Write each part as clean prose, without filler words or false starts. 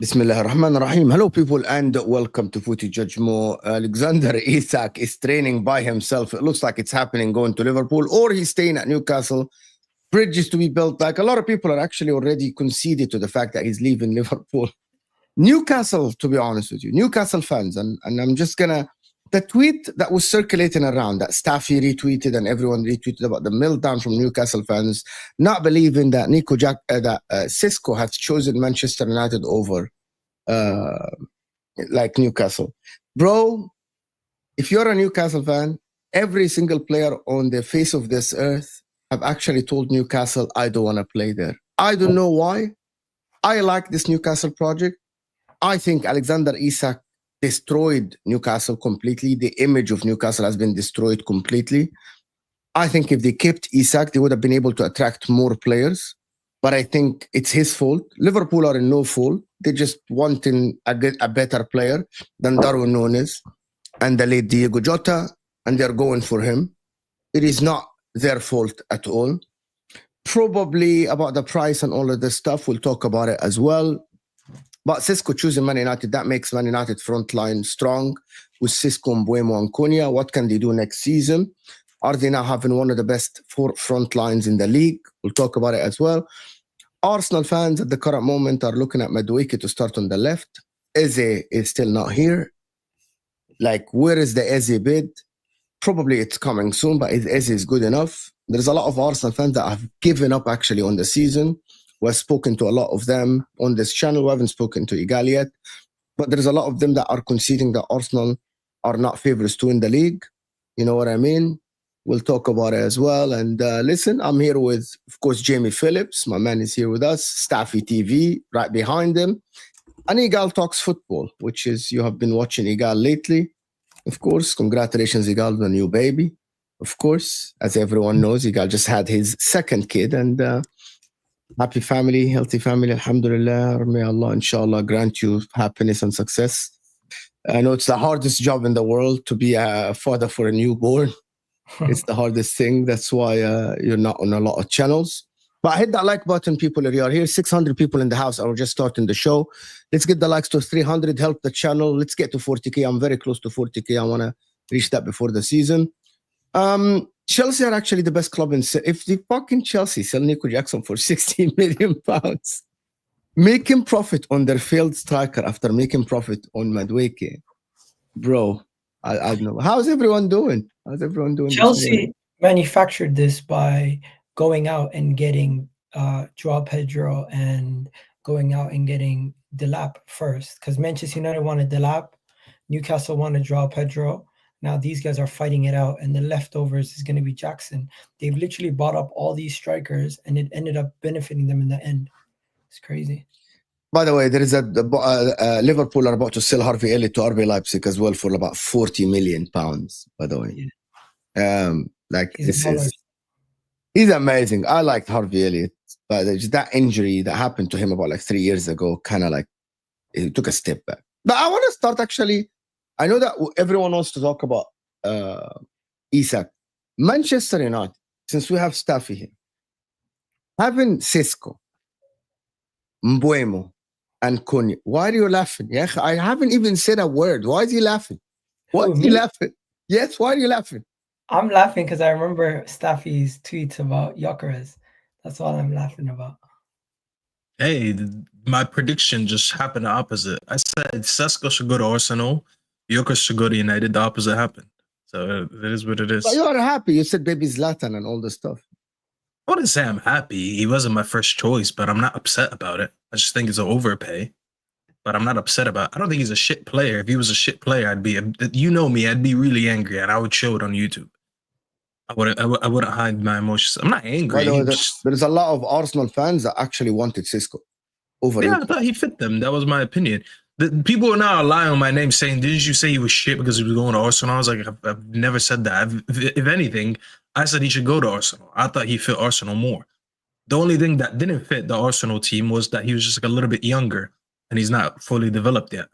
Bismillah ar-Rahman ar-Rahim. Hello, people, and welcome to Footy Judge Mo. Alexander Isak is training by himself. It looks like it's happening going to Liverpool, or he's staying at Newcastle. Bridges to be built. Like, a lot of people are actually already conceded to the fact that he's leaving Liverpool. Newcastle, to be honest with you, Newcastle fans, and I'm just gonna, the tweet that was circulating around, that Staffy retweeted and everyone retweeted about the meltdown from Newcastle fans, not believing that Sesko has chosen Manchester United over like Newcastle. Bro, if you're a Newcastle fan, every single player on the face of this earth have actually told Newcastle, I don't want to play there. I don't know why. I like this Newcastle project. I think Alexander Isak destroyed Newcastle completely. The image of Newcastle has been destroyed completely. I think if they kept Isak, they would have been able to attract more players. But I think it's his fault. Liverpool are in no fault. They're just wanting a better player than Darwin Núñez and the late Diego Jota, and they're going for him. It is not their fault at all. Probably about the price and all of this stuff, we'll talk about it as well. But Sesko choosing Man United, that makes Man United front line strong with Sesko, Mbeumo, and Cunha. What can they do next season? Are they now having one of the best four front lines in the league? We'll talk about it as well. Arsenal fans at the current moment are looking at Madueke to start on the left. Eze is still not here. Like, where is the Eze bid? Probably it's coming soon, but Eze is good enough. There's a lot of Arsenal fans that have given up actually on the season. We've spoken to a lot of them on this channel. We haven't spoken to Igal yet. But there's a lot of them that are conceding that Arsenal are not favourites to win the league. You know what I mean? We'll talk about it as well. And listen, I'm here with, of course, Jamie Phillips. My man is here with us. Staffy TV, right behind him. And Igal Talks Football, which is, you have been watching Igal lately. Of course, congratulations, Igal, on the new baby. Of course, as everyone knows, Igal just had his second kid. And happy family, healthy family, alhamdulillah. May Allah, inshallah, grant you happiness and success. I know it's the hardest job in the world to be a father for a newborn. It's the hardest thing. That's why you're not on a lot of channels. But hit that like button, people. If you are here, 600 people in the house. I was just starting the show. Let's get the likes to 300. Help the channel. Let's get to 40K. I'm very close to 40K. I want to reach that before the season. Chelsea are actually the best club in... If the fucking Chelsea sell Nico Jackson for £16 million, make him profit on their failed striker after making profit on Madueke, bro, I don't know. How's everyone doing? Chelsea manufactured this by going out and getting Joao Pedro and going out and getting Delap first, because Manchester United wanted Delap. Newcastle want to draw Pedro. Now these guys are fighting it out, and the leftovers is going to be Jackson. They've literally bought up all these strikers, and it ended up benefiting them in the end. It's crazy. By the way, there is Liverpool are about to sell Harvey Elliott to RB Leipzig as well for about 40 million pounds. By the way, he's amazing. I liked Harvey Elliott, but that injury that happened to him about like 3 years ago, kind of like he took a step back. But I want to start actually. I know that everyone wants to talk about Isak. Manchester United, since we have Staffy here, having Sesko, Mbuemo, and Cunha. Why are you laughing? Yeah, I haven't even said a word. Why is he laughing? Why is he laughing? Yes, why are you laughing? I'm laughing because I remember Staffy's tweets about Gyökeres. That's all I'm laughing about. Hey, my prediction just happened the opposite. I said Sesko should go to Arsenal, Gyökeres should go to United. The opposite happened. So it is what it is. But you are happy. You said baby Zlatan and all this stuff. I wouldn't say I'm happy. He wasn't my first choice, but I'm not upset about it. I just think it's an overpay. But I'm not upset about it. I don't think he's a shit player. If he was a shit player, I'd be, you know me, I'd be really angry and I would show it on YouTube. I wouldn't hide my emotions. I'm not angry. By the way, there's a lot of Arsenal fans that actually wanted Sesko over him. I thought he fit them. That was my opinion. The people are now lying on my name saying, didn't you say he was shit because he was going to Arsenal? I was like, I've never said that. If anything, I said he should go to Arsenal. I thought he fit Arsenal more. The only thing that didn't fit the Arsenal team was that he was just like a little bit younger and he's not fully developed yet.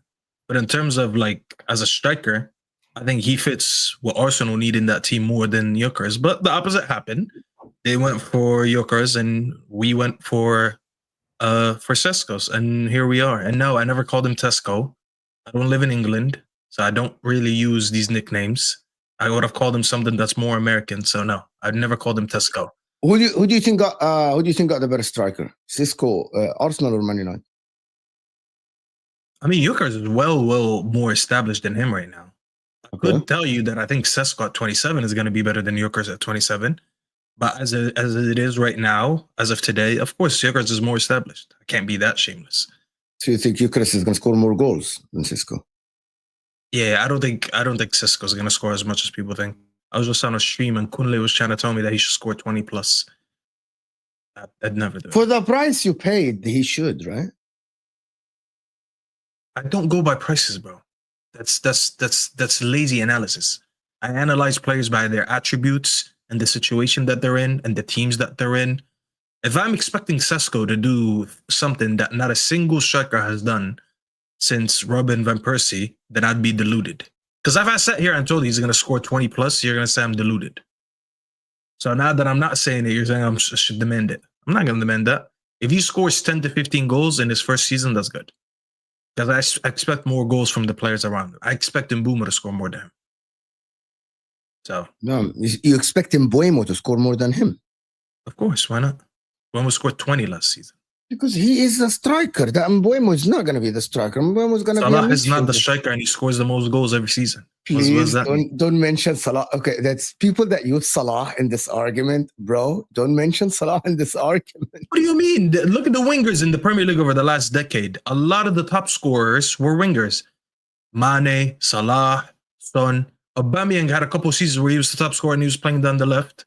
But in terms of like as a striker, I think he fits what Arsenal need in that team more than Gyökeres. But the opposite happened. They went for Gyökeres and we went for Sesko, and here we are. And no, I never called him Tesco. I don't live in England, so I don't really use these nicknames. I would have called him something that's more American. So no, I've never called him Tesco. Who do you think got the better striker, Sesko, Arsenal or Man United? I mean, Gyökeres is well more established than him right now. I could tell you that I think Sesko at 27 is going to be better than Gyökeres at 27. But as it is right now, as of today, of course, Gyökeres is more established. I can't be that shameless. So you think Gyökeres is going to score more goals than Sesko? Yeah, I don't think Sesko is going to score as much as people think. I was just on a stream and Kunle was trying to tell me that he should score 20 plus. I'd never do it. For the price you paid, he should, right? I don't go by prices, bro. That's lazy analysis. I analyze players by their attributes and the situation that they're in and the teams that they're in. If I'm expecting Sesko to do something that not a single striker has done since Robin van Persie, then I'd be deluded. Because if I sat here and told you he's going to score 20 plus, you're going to say I'm deluded. So now that I'm not saying it, you're saying I should demand it. I'm not going to demand that. If he scores 10 to 15 goals in his first season, that's good. Because I expect more goals from the players around him. I expect Mbeumo to score more than him. So no, you expect Mbuemo to score more than him? Of course, why not? Mbeumo scored 20 last season. Because he is a striker. That Mbuemo is not going to be the striker. Mbuemo is going to be a midfielder. Is not the striker, and he scores the most goals every season. Please don't mention Salah. Okay, that's people that use Salah in this argument, bro. Don't mention Salah in this argument. What do you mean? Look at the wingers in the Premier League over the last decade. A lot of the top scorers were wingers. Mane, Salah, Son. Aubameyang had a couple of seasons where he was the top scorer and he was playing down the left.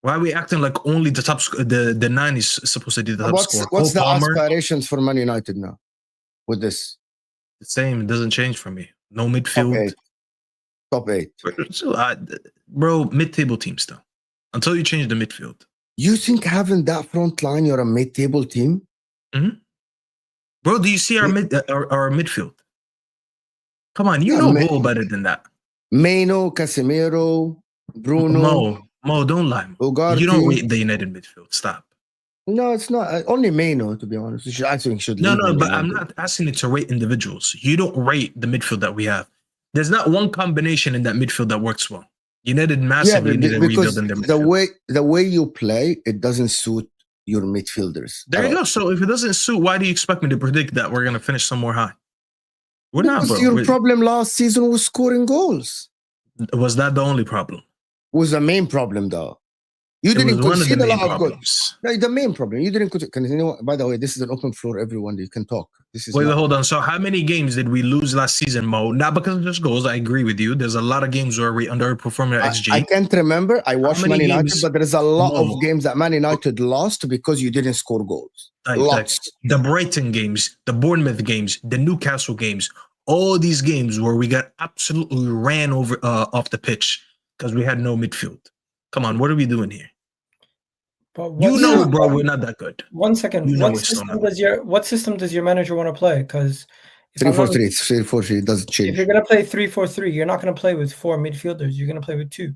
Why are we acting like only the top the 9 is supposed to be the top scorer? What's the aspirations for Man United now with this? The same. It doesn't change for me. No midfield. Top 8. Bro, mid-table team still. Until you change the midfield. You think having that front line, you're a mid-table team? Mm-hmm. Bro, do you see our midfield? Come on, you know goal better than that. Meno, Casemiro, Bruno. Mo, don't lie. Ugarte. You don't rate the United midfield. Stop. No, it's not. Only Meno, to be honest. I think should. No, but I'm not asking you to rate individuals. You don't rate the midfield that we have. There's not one combination in that midfield that works well. United massively need to rebuild in their midfield. The way you play, it doesn't suit your midfielders. There you go. So if it doesn't suit, why do you expect me to predict that we're going to finish somewhere high? We're not, bro. Your problem last season was scoring goals. Was that the only problem? Was the main problem, though. You didn't concede a lot of goals. No, the main problem. You didn't concede. You know what? By the way, this is an open floor. Everyone, you can talk. This is Wait, not. hold on. So how many games did we lose last season, Mo? Not because of just goals. I agree with you. There's a lot of games where we underperformed at XG. I can't remember. I watched many Man United, games- but there's a lot No. of games that Man United lost because you didn't score goals. Like Lots. the Brighton games, the Bournemouth games, the Newcastle games, all these games where we got absolutely ran over off the pitch because we had no midfield. Come on, what are we doing here? But You what know, system- bro, we're not that good. One second. You know What we're still system not. does your manager want to play? Because 3-4-3. 3-4-3 doesn't if change. you're gonna play 3-4-3, you're not gonna play with 4 midfielders. You're gonna play with 2.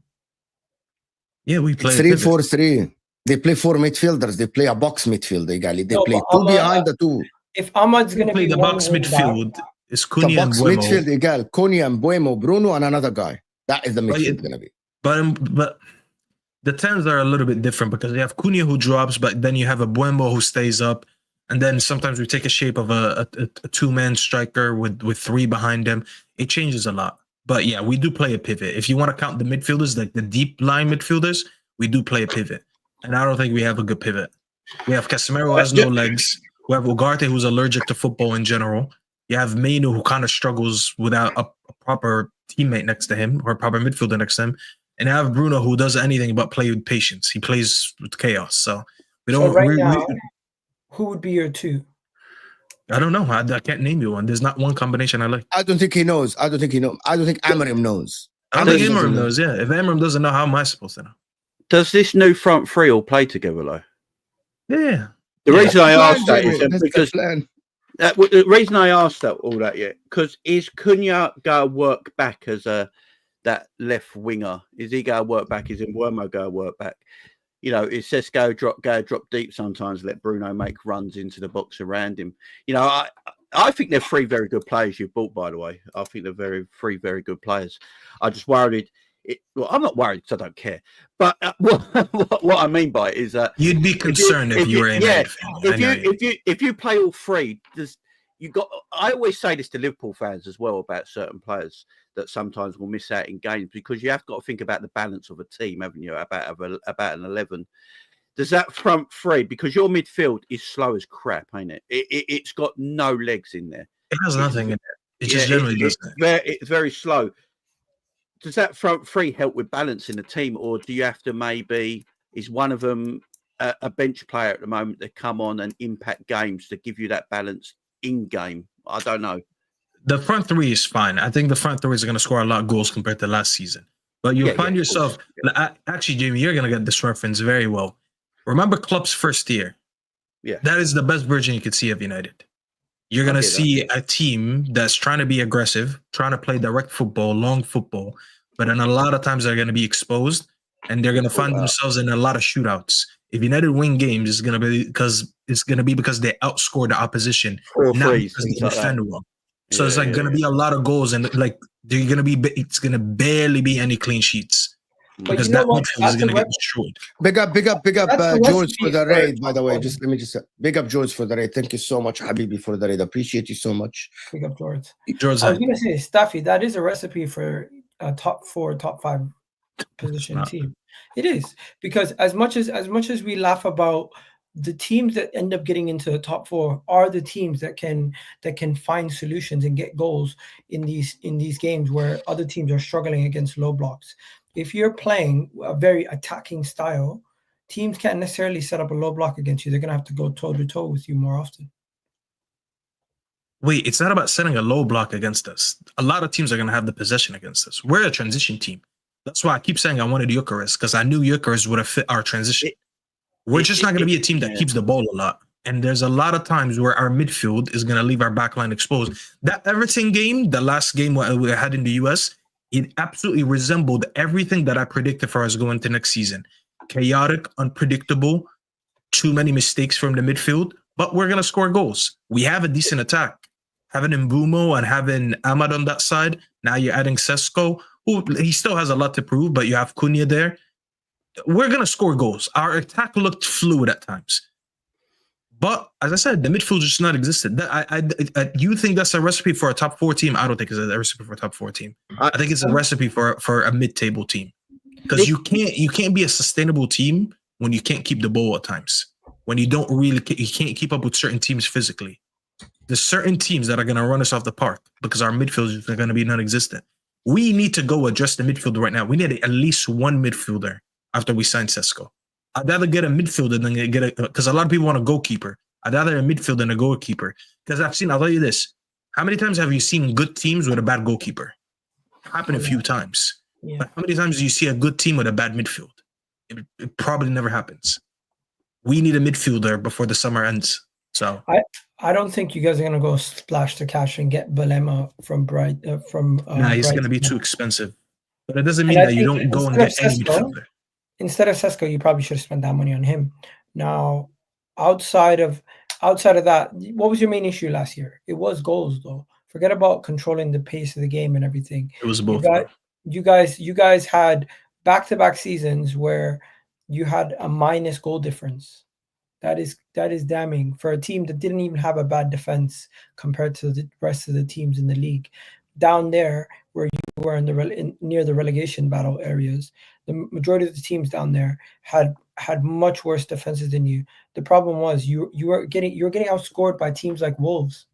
Yeah, we play It's 3-4-3. They play 4 midfielders. They play a box midfield. They play No, 2 but behind the 2. If Ahmad's We gonna play be the one box wing back, midfield. It's The Cunha and box Buemo. midfield, egal. Konya, Buemo, Bruno, and another guy. That is the But midfield going to be. But the 10s are a little bit different because you have Cunha who drops, but then you have a Buemo who stays up. And then sometimes we take a shape of a 2-man striker with 3 behind him. It changes a lot. But yeah, we do play a pivot. If you want to count the midfielders, like the deep line midfielders, we do play a pivot. And I don't think we have a good pivot. We have Casemiro who has no legs. We have Ugarte who's allergic to football in general. You have Mainu who kind of struggles without a proper teammate next to him or a proper midfielder next to him. And I have Bruno who does anything but play with patience. He plays with chaos. So we don't. who would be your 2? I don't know. I can't name you one. There's not one combination I like. I don't think he knows. I don't think Amorim knows. I don't think Amorim knows. Yeah, if Amorim doesn't know, how am I supposed to know? Does this new front 3 all play together though? Yeah. The reason I asked that Jamie, is that's because the plan. the reason I asked that all that because is Cunha go work back as that left winger? Is he go work back? Is Mbeumo go work back? You know, is Sesko drop deep sometimes? Let Bruno make runs into the box around him. You know, I think they're 3 very good players you've bought. By the way, I think they're 3 very good players. I just worried. Well, I'm not worried because I don't care. But what I mean by it is that you'd be concerned if you were in. Yeah, if you play all 3, I always say this to Liverpool fans as well about certain players that sometimes will miss out in games because you have got to think about the balance of a team, haven't you? About an 11. Does that front 3 because your midfield is slow as crap, ain't it? It's got no legs in there. It has nothing in it. It just generally does. It's very slow. Does that front 3 help with balancing the team, or do you have to is one of them a bench player at the moment to come on and impact games to give you that balance in game? I don't know. The front 3 is fine. I think the front 3 is going to score a lot of goals compared to last season. But you'll find yourself... Actually, Jamie, you're going to get this reference very well. Remember Klopp's first year? Yeah. That is the best version you could see of United. You're going to see a team that's trying to be aggressive, trying to play direct football, long football, but then a lot of times they're going to be exposed and they're going to find themselves in a lot of shootouts. If United win games, it's going to be because they outscore the opposition, not because they defend well. So it's going to be a lot of goals, and it's going to barely be any clean sheets because that midfield is going to get destroyed. Big up, George for the raid. By the way, let me just big up George for the raid. Thank you so much, Habibi, for the raid. Appreciate you so much. Big up George. I was going to say, Staffy, that is a recipe for a top 4, top 5 position team. It is, because as much as we laugh about the teams that end up getting into the top 4 are the teams that can find solutions and get goals in these games where other teams are struggling against low blocks. If you're playing a very attacking style, teams can't necessarily set up a low block against you. They're going to have to go toe to toe with you more often. Wait, it's not about setting a low block against us. A lot of teams are going to have the possession against us. We're a transition team. That's why I keep saying I wanted Gyökeres, because I knew Gyökeres would have fit our transition. We're just not going to be a team that keeps the ball a lot. And there's a lot of times where our midfield is going to leave our backline exposed. That Everton game, the last game we had in the US, it absolutely resembled everything that I predicted for us going into next season. Chaotic, unpredictable, too many mistakes from the midfield, but we're going to score goals. We have a decent attack. Having Mbeumo and having Ahmad on that side, now you're adding Sesko, who he still has a lot to prove, but you have Cunha there. We're going to score goals. Our attack looked fluid at times. But as I said, the midfield just not existed. You think that's a recipe for a top 4 team? I don't think it's a recipe for a top 4 team. I think it's a recipe for a mid-table team. Because you can't be a sustainable team when you can't keep the ball at times. When you can't keep up with certain teams physically. There's certain teams that are going to run us off the park because our midfielders are going to be non-existent. We need to go address the midfield right now. We need at least one midfielder after we sign Sesko. I'd rather get a midfielder than get a, because a lot of people want a goalkeeper. I'd rather a midfielder than a goalkeeper. Because I'll tell you this. How many times have you seen good teams with a bad goalkeeper? Happened a few times. Yeah. But how many times do you see a good team with a bad midfield? It probably never happens. We need a midfielder before the summer ends. So I don't think you guys are gonna go splash the cash and get Balema from nah, he's gonna be too expensive. But it doesn't mean And I that you think don't go and instead get of any Sesko- midfielder. Instead of Sesko, you probably should have spent that money on him. Now, outside of that, what was your main issue last year? It was goals, though. Forget about controlling the pace of the game and everything. It was both. You guys had back-to-back seasons where you had a minus goal difference. That is damning for a team that didn't even have a bad defense compared to the rest of the teams in the league. Down there, where you were near the relegation battle areas, the majority of the teams down there had much worse defenses than you. The problem was you were getting outscored by teams like Wolves.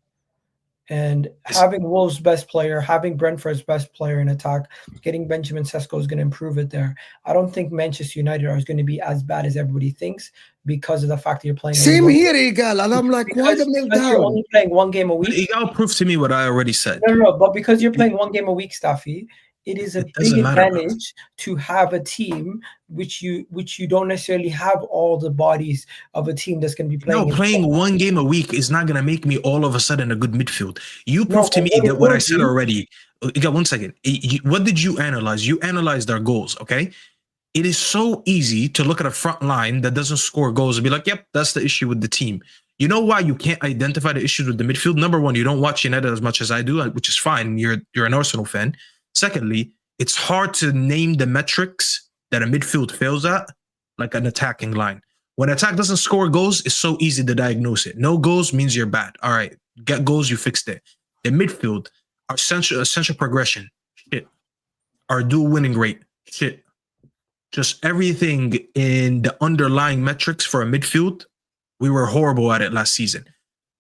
And having Wolves' best player, having Brentford's best player in attack, getting Benjamin Sesko is going to improve it there. I don't think Manchester United are going to be as bad as everybody thinks because of the fact that you're playing. Same here, Igal. And I'm like, why the meltdown? You're only playing one game a week. Igal proved to me what I already said. No, but because you're playing one game a week, Staffy, it is a big advantage to have a team which you don't necessarily have all the bodies of a team that's going to be playing. No, playing one game a week is not going to make me all of a sudden a good midfield. You proved to me that what I said already. You got 1 second. What did you analyze? You analyzed our goals, okay? It is so easy to look at a front line that doesn't score goals and be like, yep, that's the issue with the team. You know why you can't identify the issues with the midfield? Number one, you don't watch United as much as I do, which is fine. You're an Arsenal fan. Secondly, it's hard to name the metrics that a midfield fails at, like an attacking line. When attack doesn't score goals, it's so easy to diagnose it. No goals means you're bad. All right, get goals, you fixed it. The midfield, our essential progression, shit. Our dual winning rate, shit. Just everything in the underlying metrics for a midfield, we were horrible at it last season.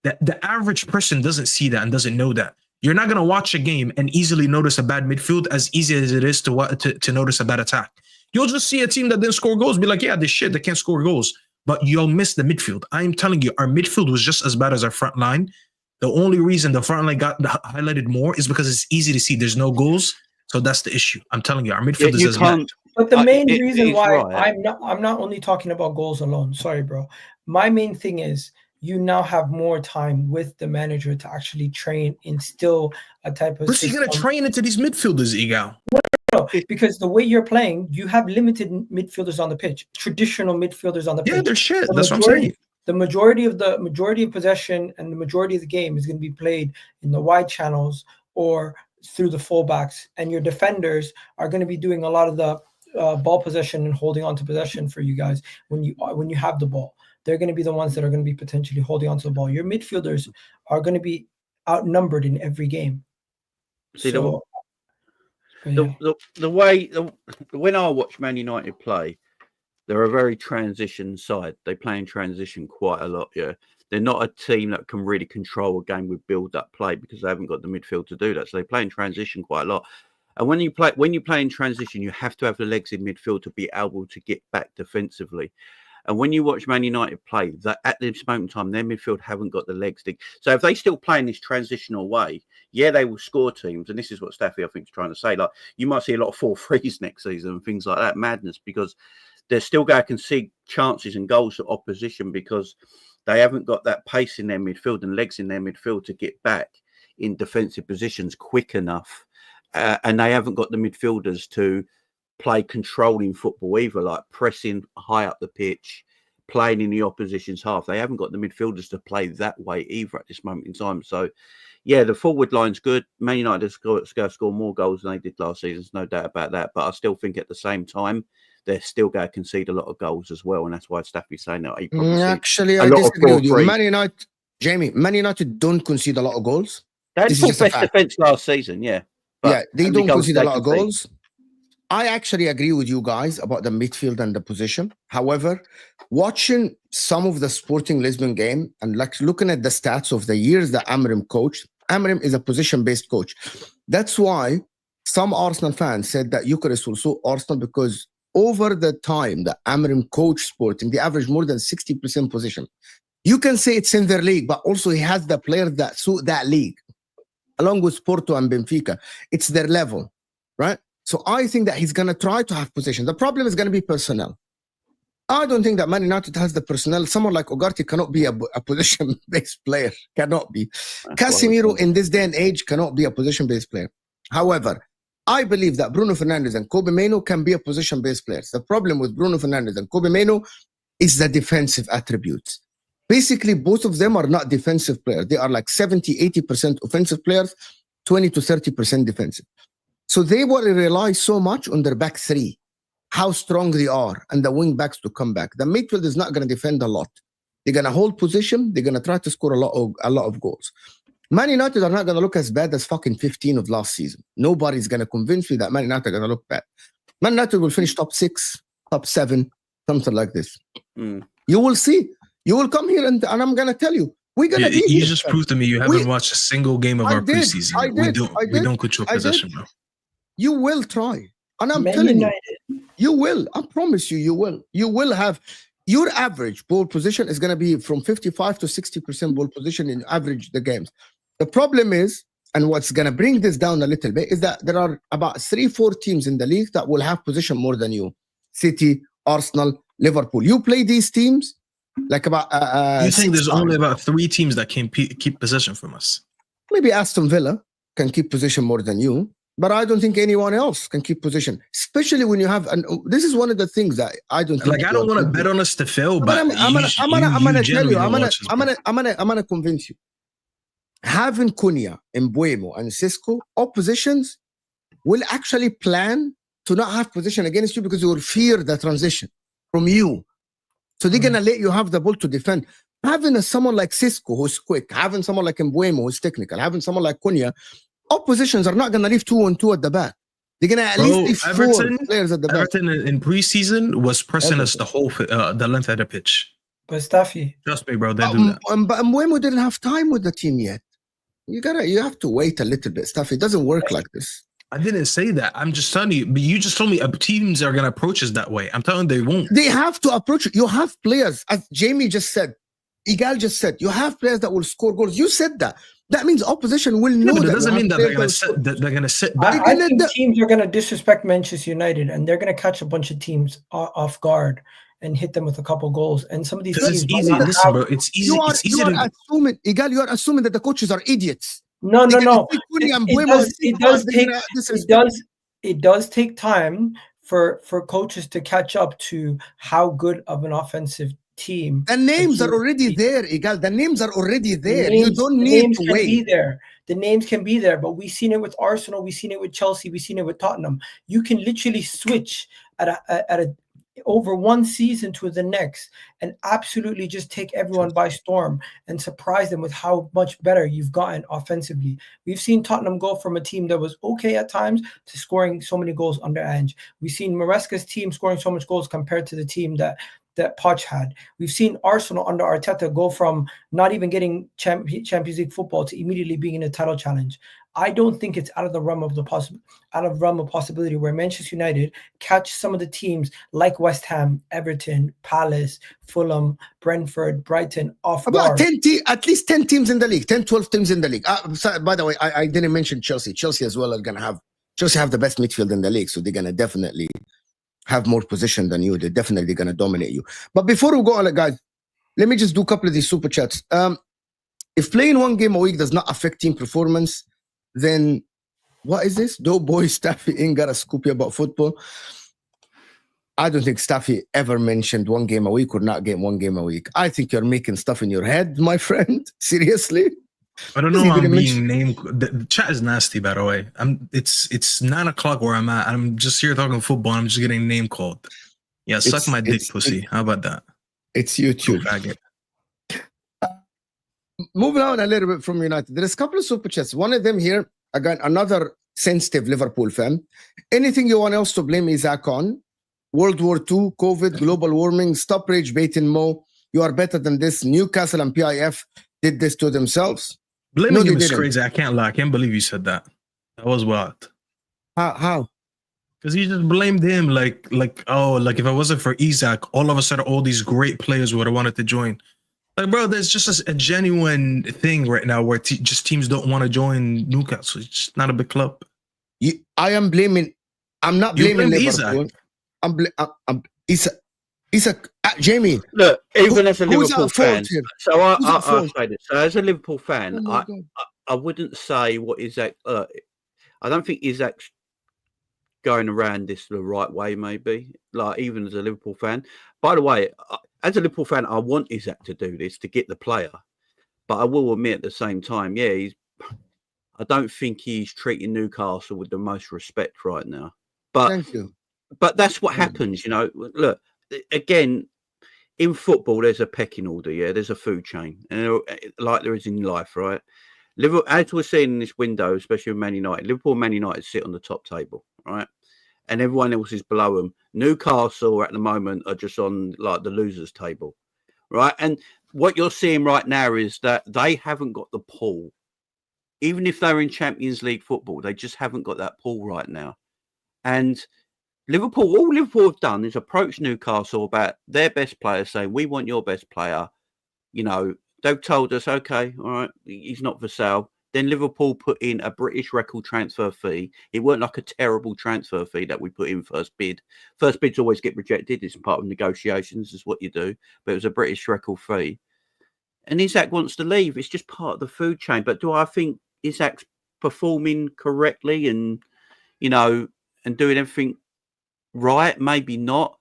The average person doesn't see that and doesn't know that. You're not going to watch a game and easily notice a bad midfield as easy as it is to notice a bad attack. You'll just see a team that didn't score goals, be like, yeah, this shit, they can't score goals. But you'll miss the midfield. I'm telling you, our midfield was just as bad as our front line. The only reason the front line got highlighted more is because it's easy to see there's no goals. So that's the issue. I'm telling you, our midfield is as bad. But the main reason why I'm not only talking about goals alone. Sorry, bro. My main thing is you now have more time with the manager to actually train, instill a type of. Where's he going to train into these midfielders, Igal? No, because the way you're playing, you have limited midfielders on the pitch, traditional midfielders on the pitch. Yeah, they're shit. That's what I'm saying. The majority of possession and the majority of the game is going to be played in the wide channels or through the fullbacks, and your defenders are going to be doing a lot of the ball possession and holding on to possession for you guys when you have the ball. They're going to be the ones that are going to be potentially holding on to the ball. Your midfielders are going to be outnumbered in every game. The way when I watch Man United play, they're a very transition side. They play in transition quite a lot. Yeah, they're not a team that can really control a game with build-up play because they haven't got the midfield to do that. So they play in transition quite a lot. And when you play in transition, you have to have the legs in midfield to be able to get back defensively. And when you watch Man United play, that at this moment in time, their midfield haven't got the legs. So if they still play in this transitional way, yeah, they will score teams. And this is what Staffy, I think, is trying to say. Like, you might see a lot of 4-3s next season and things like that, madness, because they're still going to concede chances and goals to opposition because they haven't got that pace in their midfield and legs in their midfield to get back in defensive positions quick enough. And they haven't got the midfielders to play controlling football either, like pressing high up the pitch, playing in the opposition's half. They haven't got the midfielders to play that way either at this moment in time. So, yeah, the forward line's good. Man United is going to score more goals than they did last season. There's no doubt about that. But I still think at the same time, they're still going to concede a lot of goals as well. And that's why Staffy's saying that. Actually, I disagree with you. Man United don't concede a lot of goals. They had full best defense last season, yeah. But they don't concede a lot of goals. I actually agree with you guys about the midfield and the position. However, watching some of the Sporting Lisbon game and like looking at the stats of the years that Amrim coached, Amrim is a position-based coach. That's why some Arsenal fans said that Gyökeres will suit Arsenal because over the time that Amrim coached Sporting, they averaged more than 60% position. You can say it's in their league, but also he has the players that suit that league, along with Porto and Benfica. It's their level, right? So I think that he's going to try to have possession. The problem is going to be personnel. I don't think that Man United has the personnel. Someone like Ugarte cannot be a position-based player. Cannot be. Casemiro in this day and age cannot be a position-based player. However, I believe that Bruno Fernandes and Kobe Mainoo can be a position-based players. The problem with Bruno Fernandes and Kobe Mainoo is the defensive attributes. Basically, both of them are not defensive players. They are like 70, 80% offensive players, 20 to 30% defensive. So they will rely so much on their back three, how strong they are, and the wing backs to come back. The midfield is not going to defend a lot. They're going to hold position. They're going to try to score a lot of goals. Man United are not going to look as bad as fucking 15 of last season. Nobody's going to convince me that Man United are going to look bad. Man United will finish top 6, top 7, something like this. You will see. You will come here and I'm going to tell you. We're going to be You here. just proved to me you haven't watched a single game of our preseason. We don't control possession, bro. You will try. And I'm telling you, you will. I promise you, you will. You will have your average ball position is going to be from 55 to 60% ball position in average the games. The problem is, and what's going to bring this down a little bit, is that there are about 3-4 teams in the league that will have possession more than you. City, Arsenal, Liverpool. You play these teams like about... you think there's only about 3 teams that can keep possession from us? Maybe Aston Villa can keep possession more than you. But I don't think anyone else can keep position, especially when you have. And this is one of the things that I don't think. Like I don't want to bet on us to fail, but I'm gonna tell you. I'm gonna convince you. Having Cunha, Mbeumo, and Sesko, oppositions will actually plan to not have position against you because they will fear the transition from you. So they're gonna let you have the ball to defend. Having someone like Sesko who's quick, having someone like Mbeumo who's technical, having someone like Cunha. Oppositions are not going to leave 2-on-2 at the back. They're going to at least leave 4 players at the back. Everton in preseason was pressing us the whole the length of the pitch. But Staffy, trust me, bro, they do that. But Mbeumo didn't have time with the team yet. You have to wait a little bit. Staffy, it doesn't work like this. I didn't say that. I'm just telling you. But you just told me teams are going to approach us that way. I'm telling you, they won't. They have to approach it. You have players, as Jamie just said, Igal just said, you have players that will score goals. You said that. That means opposition will know but that. It doesn't mean that they're going to sit back. I think teams are going to disrespect Manchester United, and they're going to catch a bunch of teams off guard and hit them with a couple goals. And some of these teams, it's easy. Listen, bro, it's easy. It's easy to assuming. Igal, you are assuming that the coaches are idiots. No. It does take time for coaches to catch up to how good of an offensive team. The names are already there, Igal. The names are already there. You don't need to wait. The names can be there, but we've seen it with Arsenal, we've seen it with Chelsea, we've seen it with Tottenham. You can literally switch at a over one season to the next and absolutely just take everyone by storm and surprise them with how much better you've gotten offensively. We've seen Tottenham go from a team that was okay at times to scoring so many goals under Ange. We've seen Maresca's team scoring so much goals compared to the team that Poch had. We've seen Arsenal under Arteta go from not even getting Champions League football to immediately being in a title challenge. I don't think it's out of the realm of possibility where Manchester United catch some of the teams like West Ham, Everton, Palace, Fulham, Brentford, Brighton off guard. At least 10 teams in the league, 10, 12 teams in the league. By the way, I didn't mention Chelsea. Chelsea as well are going to have the best midfield in the league, so they're going to definitely have more position than you. They're definitely going to dominate you. But before we go on, guys, let me just do a couple of these super chats. If playing one game a week does not affect team performance, then what is this? Doughboy Staffy ain't got a scoop about football. I don't think Staffy ever mentioned one game a week or not game one game a week. I think you're making stuff in your head, my friend. Seriously. I don't know how I'm being named. The chat is nasty, by the way. It's 9 o'clock where I'm at. I'm just here talking football. I'm just getting name called. Yeah, suck my dick, pussy. How about that? It's YouTube. Moving on a little bit from United. There's a couple of super chats. One of them here, again, another sensitive Liverpool fan. Anything you want else to blame Isak on? World War II, COVID, global warming, stop rage baiting Mo. You are better than this. Newcastle and PIF did this to themselves. Blaming they him is didn't. crazy. I can't lie. I can't believe you said that. That was wild. How? Because he just blamed him like if it wasn't for Isak, all of a sudden all these great players would have wanted to join. Like, bro, there's just a genuine thing right now where just teams don't want to join Newcastle. It's just not a big club. I'm not blaming Liverpool. Isak. I'm Isak. Jamie. Look, even as a Liverpool fan, here? so I'll say this. So as a Liverpool fan, Oh I wouldn't say what Isak. I don't think Isak's going around this the right way. Maybe, like, even as a Liverpool fan. By the way, as a Liverpool fan, I want Isak to do this to get the player, but I will admit at the same time, I don't think he's treating Newcastle with the most respect right now. But thank you. But that's what happens, you know. Look, again, in football, there's a pecking order. Yeah, there's a food chain, and like there is in life, right? Liverpool, as we're seeing in this window, especially with Man United, Liverpool and Man United sit on the top table, right? And everyone else is below them. Newcastle at the moment are just on like the losers table, right? And what you're seeing right now is that they haven't got the pull. Even if they're in Champions League football, they just haven't got that pull right now. And all Liverpool have done is approach Newcastle about their best player, saying, we want your best player. You know, they've told us, okay, all right, he's not for sale. Then Liverpool put in a British record transfer fee. It weren't like a terrible transfer fee that we put in first bid. First bids always get rejected. It's part of negotiations, is what you do. But it was a British record fee. And Isak wants to leave. It's just part of the food chain. But do I think Isak's performing correctly and, you know, and doing everything right? Maybe not.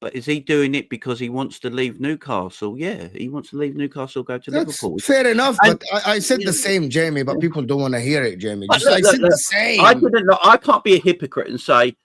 But is he doing it because he wants to leave Newcastle? Yeah, he wants to leave Newcastle, go to Liverpool. Fair enough, but I said the same, Jamie, but people don't want to hear it, Jamie. I said the same. I can't be a hypocrite and say,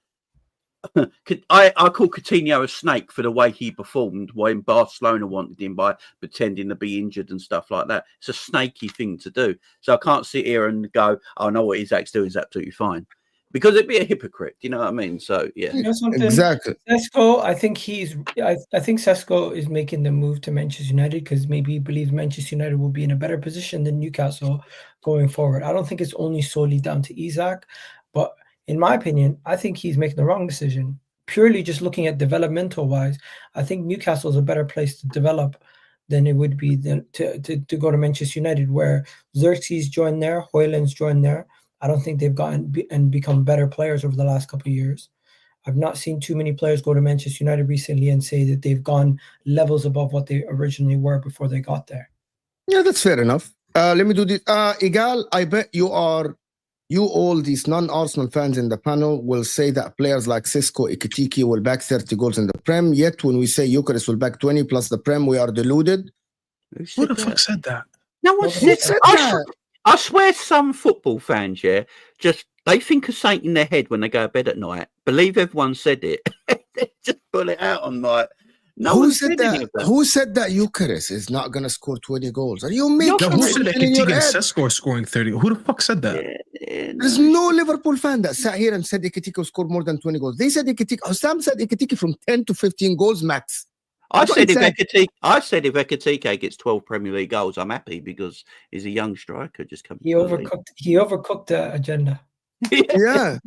I call Coutinho a snake for the way he performed when Barcelona wanted him by pretending to be injured and stuff like that. It's a snaky thing to do. So I can't sit here and go, oh, no, what Isak's doing is absolutely fine. Because it'd be a hypocrite, you know what I mean? So yeah, you know something? Exactly. Sesko, I think Sesko is making the move to Manchester United because maybe he believes Manchester United will be in a better position than Newcastle going forward. I don't think it's only solely down to Isak, but in my opinion, I think he's making the wrong decision. Purely just looking at developmental wise, I think Newcastle is a better place to develop than it would be to go to Manchester United, where Xerxes joined there, Højlund's joined there. I don't think they've gotten and become better players over the last couple of years. I've not seen too many players go to Manchester United recently and say that they've gone levels above what they originally were before they got there. Yeah, that's fair enough. Let me do this. Igal, I bet you all these non-Arsenal fans in the panel will say that players like Sesko, Ekitike will back 30 goals in the Prem. Yet when we say Gyökeres will back 20 plus the Prem, we are deluded. Who the fuck said that? No one said that. I swear some football fans, they think of something in their head when they go to bed at night. Believe everyone said it. Just pull it out on night. Who said that? Who said that Gyökeres is not going to score 20 goals? Are you making who said that Ekitike and Sesko are scoring 30? Who the fuck said that? There's no Liverpool fan that sat here and said Ekitike will score more than 20 goals. They said Sam said Ekitike from 10 to 15 goals max. I said if Ekitike gets 12 Premier League goals, I'm happy because he's a young striker just coming. He overcooked the agenda. Yeah.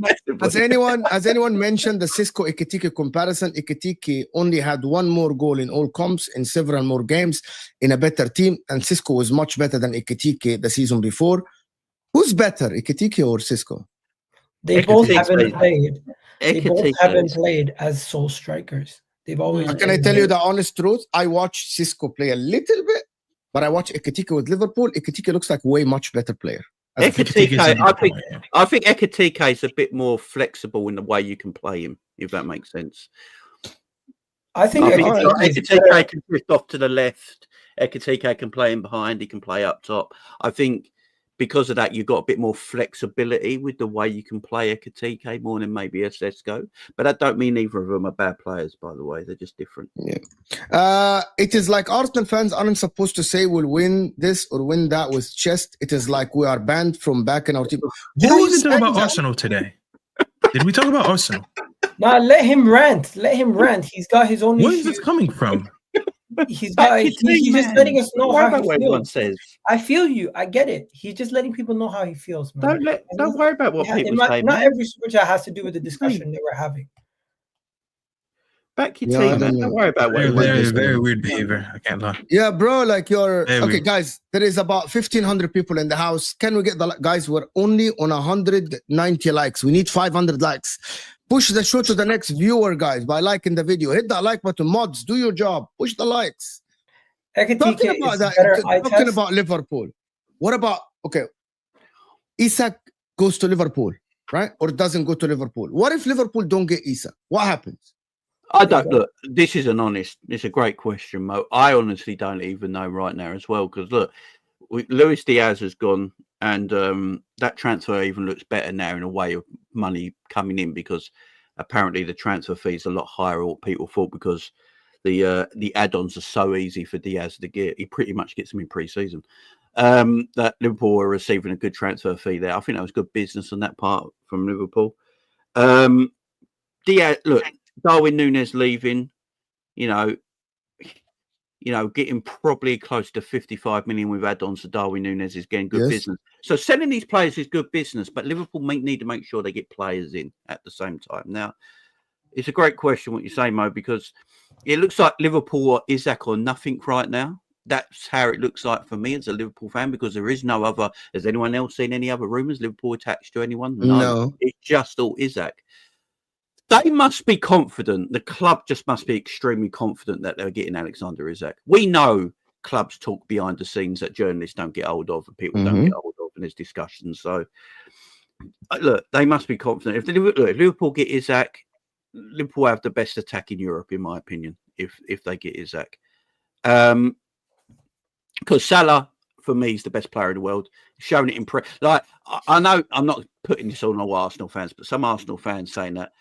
Has anyone mentioned the Sesko Ekitike comparison? Ekitike only had one more goal in all comps in several more games in a better team, and Sesko was much better than Ekitike the season before. Who's better, Ekitike or Sesko? They both haven't played. They both haven't played as sole strikers. They've always. Can I tell you the honest truth? I watched Sesko play a little bit, but I watched Ekitike with Liverpool. Ekitike looks like a way much better player. I think Ekitike is a bit more flexible in the way you can play him, if that makes sense. I think Ekitike can drift off to the left. Ekitike can play in behind. He can play up top. I think because of that, you've got a bit more flexibility with the way you can play a Gyokeres more than maybe a Sesko. But that don't mean either of them are bad players, by the way. They're just different. Yeah. It is like Arsenal fans aren't supposed to say we'll win this or win that with chest. It is like we are banned from back in our team. Did we even talk about Arsenal today? Did we talk about Arsenal? Nah, let him rant. Let him rant. He's got his own Where is issues. this coming from? He's just letting us know how he feels. Says. I feel you. I get it. He's just letting people know how he feels, man. Don't worry about what people say. Not every super chat has to do with the discussion that we're having. Back your team, man. Don't worry about what Very weird behavior. I can't lie. Yeah, bro. Like you're Very okay, weird. guys. There is about 1,500 people in the house. Can we get the guys? We're only on 190 likes. We need 500 likes. Push the show to the next viewer, guys, by liking the video. Hit that like button. Mods, do your job. Push the likes. Talking about that, talking about Liverpool. What about, okay, Isak goes to Liverpool, right? Or doesn't go to Liverpool. What if Liverpool don't get Isak? What happens? I don't look. This is it's a great question, Mo. I honestly don't even know right now as well, because look, Luis Diaz has gone, and that transfer even looks better now in a way of money coming in, because apparently the transfer fee is a lot higher than what people thought, because the add-ons are so easy for Diaz to get. He pretty much gets them in pre-season. That Liverpool were receiving a good transfer fee there. I think that was good business on that part from Liverpool. Diaz, look, Darwin Núñez leaving, getting probably close to 55 million with add-ons to Darwin Núñez is getting good business. So selling these players is good business, but Liverpool need to make sure they get players in at the same time. Now, it's a great question what you say, Mo, because it looks like Liverpool or Isak or nothing right now. That's how it looks like for me as a Liverpool fan, because there is no other. Has anyone else seen any other rumours? Liverpool attached to anyone? No. It's just all Isak. They must be confident. The club just must be extremely confident that they're getting Alexander Isak. We know clubs talk behind the scenes that journalists don't get hold of and people don't get hold of, and there's discussions. So, look, they must be confident. If Liverpool get Isak, Liverpool have the best attack in Europe, in my opinion, if they get Isak. Because Salah, for me, is the best player in the world. Showing it in like, I know I'm not putting this on all Arsenal fans, but some Arsenal fans saying that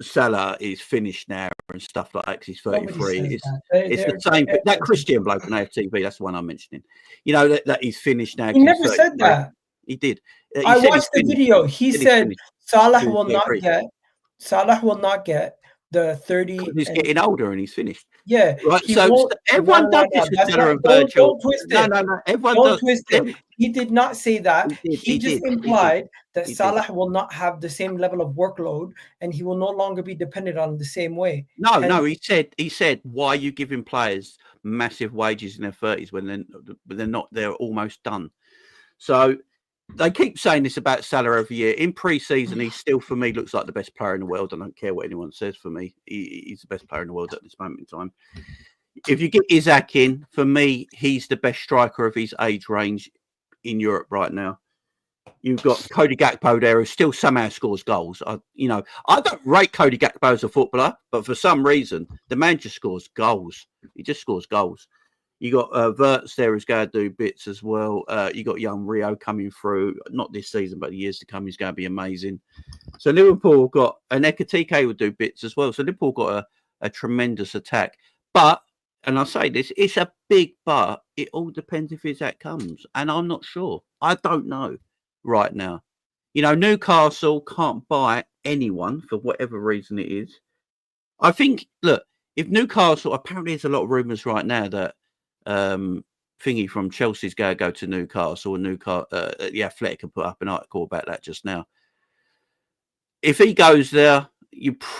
Salah is finished now and stuff like that because he's 33. It's the same. That Christian bloke on AFTV, that's the one I'm mentioning. That he's finished now. He never said that. He did. I watched the video. He said Salah will not get the 30. He's getting older and he's finished. Yeah. Right. So everyone does this with Salah and Virgil. Don't twist it. No. Everyone don't does. twist it. He did not say that. He just implied that Salah will not have the same level of workload and he will no longer be dependent on the same way. No. He said, why are you giving players massive wages in their 30s when they're not? They're almost done. So they keep saying this about Salah every year. In pre-season, he still, for me, looks like the best player in the world. I don't care what anyone says. For me, he's the best player in the world at this moment in time. If you get Isak in, for me, he's the best striker of his age range in Europe right now. You've got Cody Gakpo there, who still somehow scores goals. I don't rate Cody Gakpo as a footballer, but for some reason, the man just scores goals. He just scores goals. You got Verts there who's going to do bits as well. You got young Rio coming through, not this season, but the years to come. He's going to be amazing. So Liverpool got, and Ekitike will do bits as well. So Liverpool got a tremendous attack. But, and I say this, it's a big but. It all depends if Isak comes. And I'm not sure. I don't know right now. Newcastle can't buy anyone for whatever reason it is. I think, look, if Newcastle, apparently there's a lot of rumours right now that Thingy from Chelsea's going to go to Newcastle, and the Athletic can put up an article about that just now. If he goes there,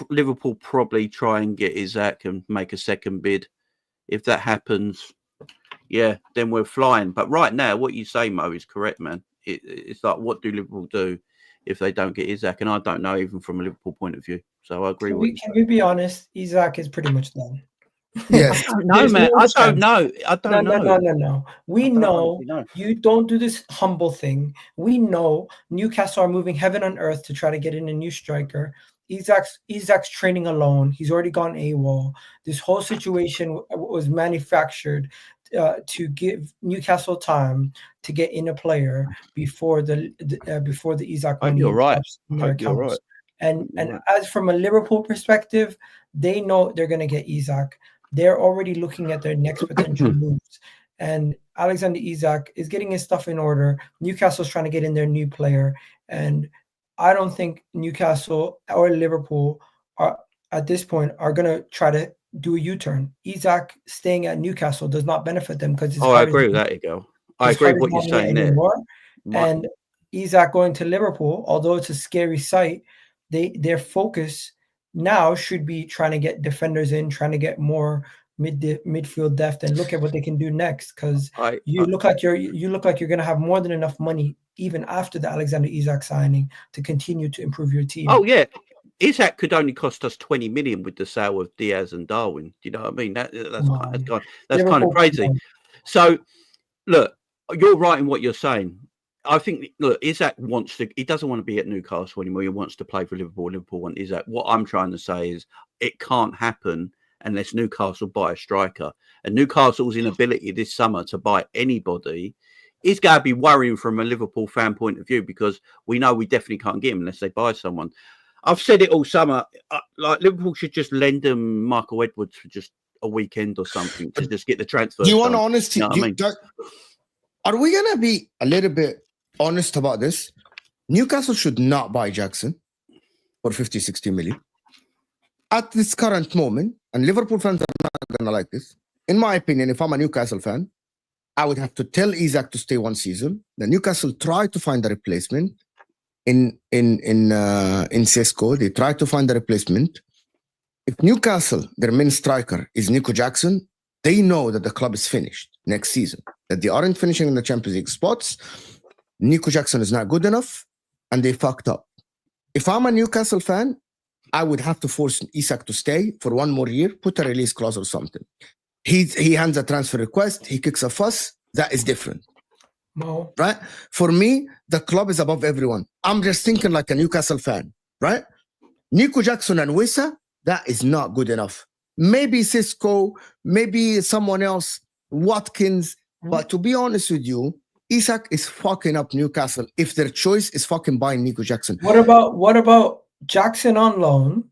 Liverpool probably try and get Isak and make a second bid. If that happens, yeah, then we're flying. But right now, what you say, Mo, is correct, man. It's like, what do Liverpool do if they don't get Isak? And I don't know, even from a Liverpool point of view. So I agree with you. Can we be honest? Isak is pretty much done. Yes. No, man. I don't know. No. We know you don't do this humble thing. We know Newcastle are moving heaven and earth to try to get in a new striker. Isak's training alone. He's already gone AWOL. This whole situation was manufactured to give Newcastle time to get in a player before the Isak I hope money you're right. drops in I their hope you're accounts. right. And as from a Liverpool perspective, they know they're going to get Isak. They're already looking at their next potential moves. And Alexander Isak is getting his stuff in order. Newcastle's trying to get in their new player. And I don't think Newcastle or Liverpool are at this point are going to try to do a U-turn. Isak staying at Newcastle does not benefit them because his Oh, I heart agree is with that, Igor. I his agree heart with is what you're not in it saying there. anymore. My- And Isak going to Liverpool, although it's a scary sight, their focus now should be trying to get defenders in, trying to get more midfield depth, and look at what they can do next. Because you look like you're going to have more than enough money even after the Alexander Isak signing to continue to improve your team. Oh yeah, Isak could only cost us 20 million with the sale of Diaz and Darwin. Do you know what I mean? That's kind of crazy. So look, you're right in what you're saying. I think, look, Isak he doesn't want to be at Newcastle anymore. He wants to play for Liverpool. Liverpool want Isak. What I'm trying to say is it can't happen unless Newcastle buy a striker. And Newcastle's inability this summer to buy anybody is going to be worrying from a Liverpool fan point of view, because we know we definitely can't get him unless they buy someone. I've said it all summer. Like, Liverpool should just lend him Michael Edwards for just a weekend or something to just get the transfer. Do you want honesty? You know what I mean? Are we going to be a little bit honest about this? Newcastle should not buy Jackson for 50, 60 million. At this current moment, and Liverpool fans are not going to like this. In my opinion, if I'm a Newcastle fan, I would have to tell Isak to stay one season. The Newcastle try to find a replacement in Sesko. They try to find a replacement. If Newcastle, their main striker is Nico Jackson, they know that the club is finished next season, that they aren't finishing in the Champions League spots. Nico Jackson is not good enough, and they fucked up. If I'm a Newcastle fan, I would have to force Isak to stay for one more year, put a release clause or something. He hands a transfer request, he kicks a fuss, that is different. No. Right? For me, the club is above everyone. I'm just thinking like a Newcastle fan, right? Nico Jackson and Wissa, that is not good enough. Maybe Sesko, maybe someone else, Watkins. But to be honest with you, Isak is fucking up Newcastle if their choice is fucking buying Nico Jackson. What about Jackson on loan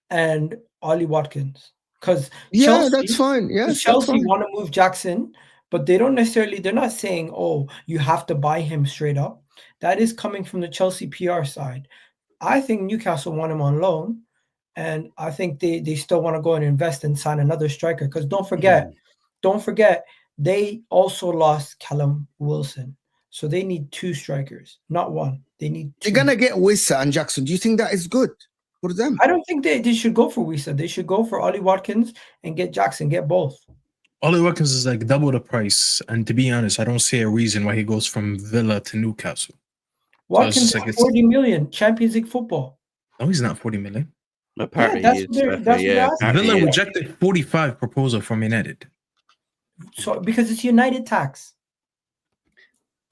and Ollie Watkins? Because that's fine. Yes, Chelsea want to move Jackson, but they're not saying, oh, you have to buy him straight up. That is coming from the Chelsea PR side. I think Newcastle want him on loan, and I think they still want to go and invest and sign another striker. Because don't forget, they also lost Callum Wilson. So they need two strikers, not one. They need two. They're going to get Wissa and Jackson. Do you think that is good for them? I don't think they should go for Wissa. They should go for Ollie Watkins and get Jackson, get both. Ollie Watkins is like double the price. And to be honest, I don't see a reason why he goes from Villa to Newcastle. Watkins is 40 million, Champions League football. No, he's not 40 million. Apparently, Villa rejected 45 proposal from United. So because it's United tax.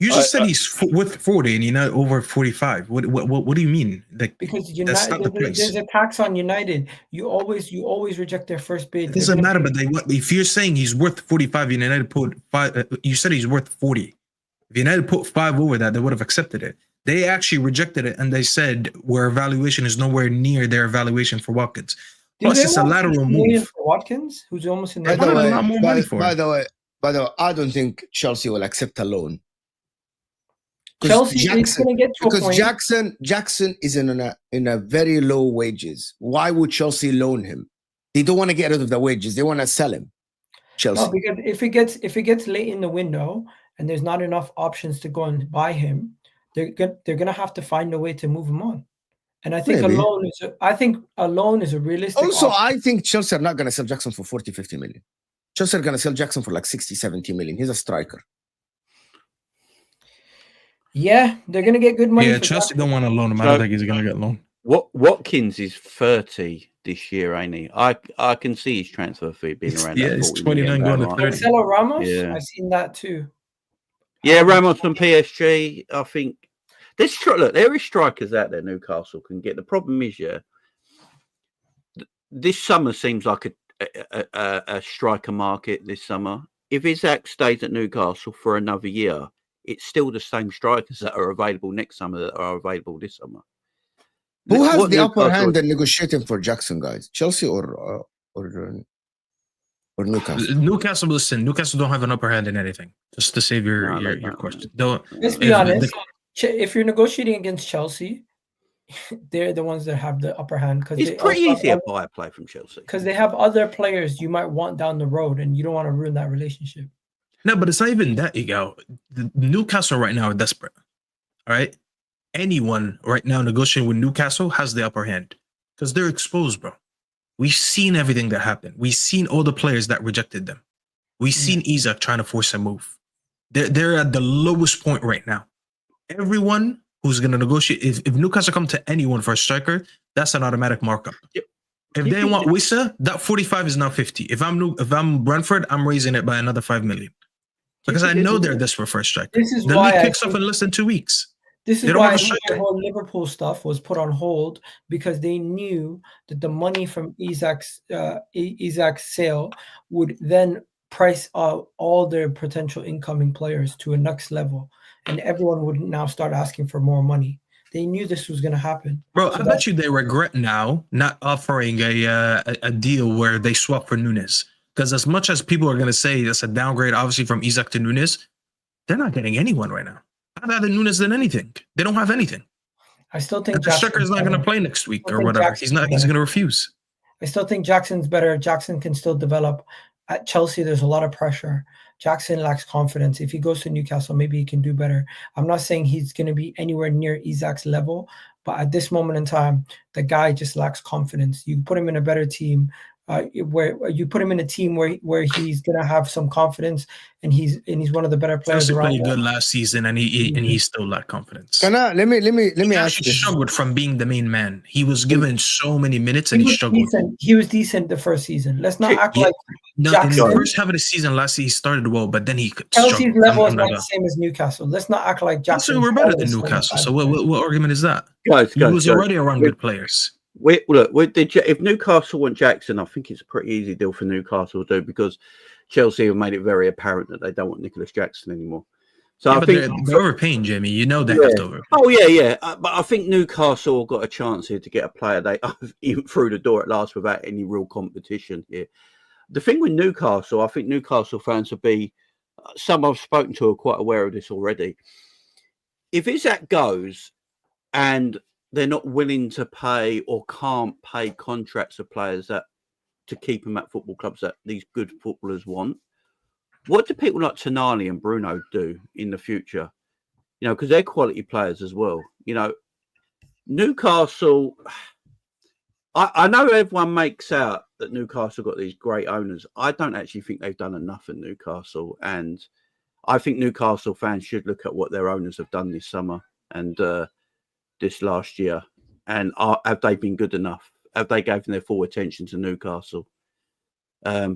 You just said he's worth 40 and United over 45. What do you mean? Like, because United, there's a tax on United. You always reject their first bid. It doesn't matter, but if you're saying he's worth 45, United put 5. You said he's worth 40. If United put 5 over that, they would have accepted it. They actually rejected it, and they said our evaluation is nowhere near their evaluation for Watkins. Plus, it's a lateral move for Watkins, who's almost in by the way, I don't think Chelsea will accept a loan. Chelsea is going to get to a point. Because Jackson is in a very low wages. Why would Chelsea loan him? They don't want to get rid of the wages. They want to sell him. Chelsea. No, because if it gets late in the window and there's not enough options to go and buy him, they're gonna have to find a way to move him on. And I think a loan is a realistic. Also, option. I think Chelsea are not going to sell Jackson for 40, 50 million. Chelsea are going to sell Jackson for like 60, 70 million. He's a striker. Yeah, they're going to get good money. Yeah, Chelsea don't want to loan him. I don't think he's going to get loaned. Watkins is 30 this year, ain't he? I can see his transfer fee being around. Yeah, it's 29 going to 30. Marcelo Ramos? Yeah. I've seen that too. Yeah, Ramos from PSG. I think there is strikers out there Newcastle can get. The problem is, this summer seems like a striker market this summer. if Isak stays at Newcastle for another year, it's still the same strikers that are available next summer that are available this summer. Who has What the upper Newcastle- hand in negotiating for Jackson, guys? Chelsea or Newcastle? Newcastle, listen, Newcastle don't have an upper hand in anything. Just to save your No, they your don't. question. Don't. Let's be If honest. If you're negotiating against Chelsea, they're the ones that have the upper hand because It's pretty easy to buy a play from Chelsea. because they have other players you might want down the road, and you don't want to ruin that relationship. No, but it's not even that, Ego. Newcastle right now are desperate. All right? Anyone right now negotiating with Newcastle has the upper hand because they're exposed, bro. We've seen everything that happened. We've seen all the players that rejected them. We've seen Isak trying to force a move. They're at the lowest point right now. Everyone who's going to negotiate, if Newcastle come to anyone for a striker, that's an automatic markup. Yep. If they want Wissa, that 45 is now 50. If I'm Brentford, I'm raising it by another 5 million. Because I know they're desperate for a striker. This is the why league I kicks off in less than 2 weeks. This They is don't why have a I think the striker. whole Liverpool stuff was put on hold because they knew that the money from Isak's sale would then price out all their potential incoming players to a next level, and everyone would now start asking for more money. They knew this was going to happen. Bro, So I bet you they regret now not offering a deal where they swap for Nunes. Because as much as people are going to say that's a downgrade, obviously, from Isak to Nunes, they're not getting anyone right now. I'd rather Nunes than anything. They don't have anything. I still think The striker is not going to play next week or whatever. He's going to refuse. I still think Jackson's better. Jackson can still develop. At Chelsea, there's a lot of pressure. Jackson lacks confidence. If he goes to Newcastle, maybe he can do better. I'm not saying he's going to be anywhere near Isak's level, but at this moment in time, the guy just lacks confidence. You put him in a better team, where you put him in a team where he's going to have some confidence, and he's one of the better players Chelsea around. played good last season, and he still lacked confidence. Let me He ask actually this. struggled from being the main man. He was given so many minutes, and he struggled. He was decent the first season. Let's not act like No, Jackson. in the first half of the season last season, he started well, but then he Chelsea's struggled. level is not the same as Newcastle. Let's not act like Jackson. So we're better than Newcastle. So what argument is that? Guys, He was already around good players. If Newcastle want Jackson, I think it's a pretty easy deal for Newcastle to do because Chelsea have made it very apparent that they don't want Nicholas Jackson anymore. So I think they're overpaying, Jamie. You know they have to overpay. Oh yeah. But I think Newcastle got a chance here to get a player they even through the door at last without any real competition here. The thing with Newcastle, I think Newcastle fans will be, some I've spoken to are quite aware of this already. If Isak goes and they're not willing to pay or can't pay contracts of players that to keep them at football clubs that these good footballers want, what do people like Tonali and Bruno do in the future? You know, because they're quality players as well. You know, Newcastle, I know everyone makes out that Newcastle got these great owners. I don't actually think they've done enough in Newcastle. And I think Newcastle fans should look at what their owners have done this summer and this last year. And have they been good enough? Have they given their full attention to Newcastle?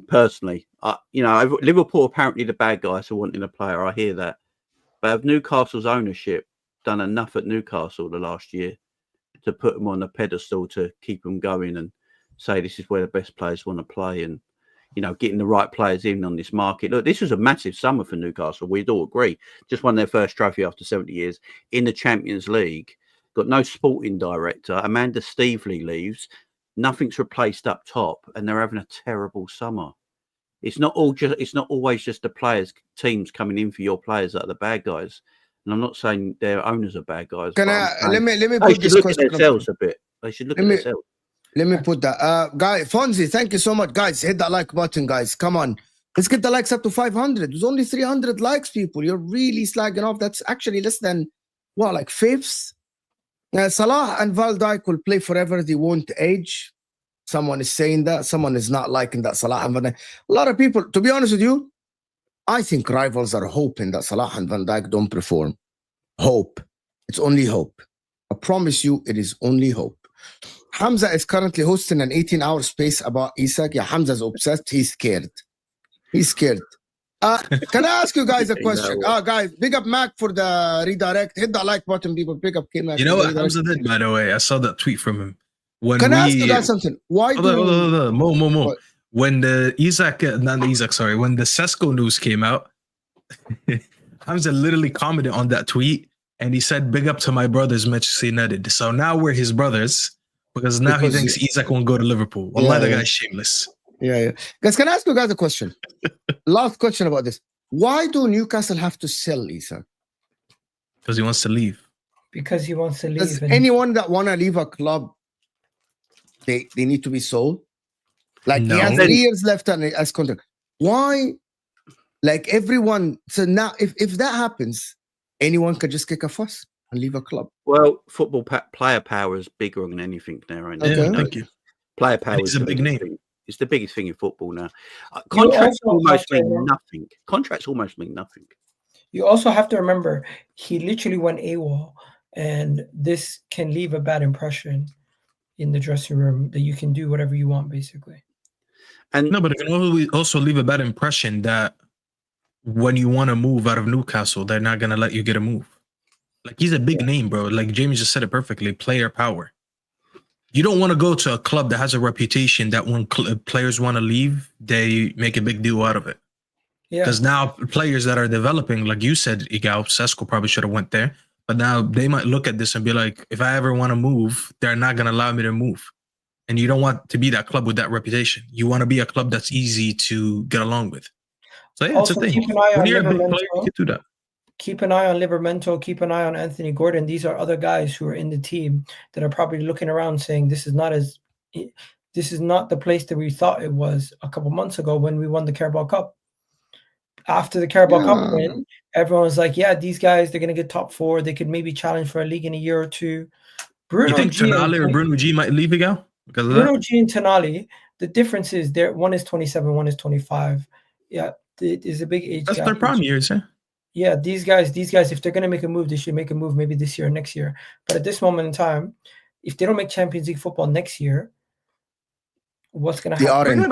Personally, Liverpool apparently the bad guys are wanting a player. I hear that. But have Newcastle's ownership done enough at Newcastle the last year to put them on a pedestal to keep them going and say this is where the best players want to play and, you know, getting the right players in on this market? Look, this was a massive summer for Newcastle. We'd all agree. Just won their first trophy after 70 years in the Champions League. Got no sporting director. Amanda Stevely leaves. Nothing's replaced up top, and they're having a terrible summer. It's not always just the players, teams coming in for your players that are the bad guys. And I'm not saying their owners are bad guys. Let me They put should this look question at themselves a bit. They should look at themselves. Let me put that. Guy Fonzie, thank you so much, guys. Hit that like button, guys. Come on, let's get the likes up to 500. There's only 300 likes, people. You're really slagging off. That's actually less than like fifths. Salah and Van Dijk will play forever. They won't age. Someone is saying that. Someone is not liking that Salah and Van Dijk. A lot of people, to be honest with you, I think rivals are hoping that Salah and Van Dijk don't perform. Hope. It's only hope. I promise you, it is only hope. Hamza is currently hosting an 18-hour space about Isak. Yeah, Hamza's obsessed. He's scared. He's scared. Can I ask you guys a question? Guys, big up Mac for the redirect. Hit that like button, people. Big up K-Mac. You know what Hamza did, by the way? I saw that tweet from him. Can I ask you guys something? Why Mo. when the when the Sesko news came out, Hamza literally commented on that tweet and he said, "Big up to my brothers, Manchester United." So now we're his brothers because now he thinks Isak won't go to Liverpool. Wallah, the guy's shameless. Yeah. Guys, can I ask you guys a question? Last question about this. Why do Newcastle have to sell Isak? Because he wants to leave. Because he wants to leave. Does anyone that want to leave a club, they need to be sold? Like, No. he has 3 years left on as contract. Why? Like, everyone. So now, if that happens, anyone could just kick a fuss and leave a club. Well, football player power is bigger than anything now. Right? Okay. Yeah, thank you. Player power He's is a big name. thing. It's the biggest thing in football now. Contracts almost mean nothing. Contracts almost mean nothing. You also have to remember, he literally went AWOL, and this can leave a bad impression in the dressing room that you can do whatever you want, basically. And no, but it can also leave a bad impression that when you want to move out of Newcastle, they're not going to let you get a move. Like, he's a big name, bro. Like, Jamie just said it perfectly. Player power. You don't want to go to a club that has a reputation that when players want to leave, they make a big deal out of it. Yeah. Because now players that are developing, like you said, Igal, Sesko probably should have went there. But now they might look at this and be like, if I ever want to move, they're not going to allow me to move. And you don't want to be that club with that reputation. You want to be a club that's easy to get along with. So yeah, Also, it's a thing. keep an eye When on you're a big player, Livermento. you can do that. Keep an eye on Livermento. Keep an eye on Anthony Gordon. These are other guys who are in the team that are probably looking around saying, this is not the place that we thought it was a couple months ago when we won the Carabao Cup. After the Carabao Cup win, everyone was like, yeah, these guys, they're going to get top 4. They could maybe challenge for a league in a year or two. You think Tonali or Bruno G might leave again? Because of Bruno that? G and Tonali, the difference is one is 27, one is 25. Yeah, it is a big age That's gap. their prime years, yeah. Yeah, these guys, if they're going to make a move, they should make a move maybe this year or next year. But at this moment in time, if they don't make Champions League football next year, what's going to happen?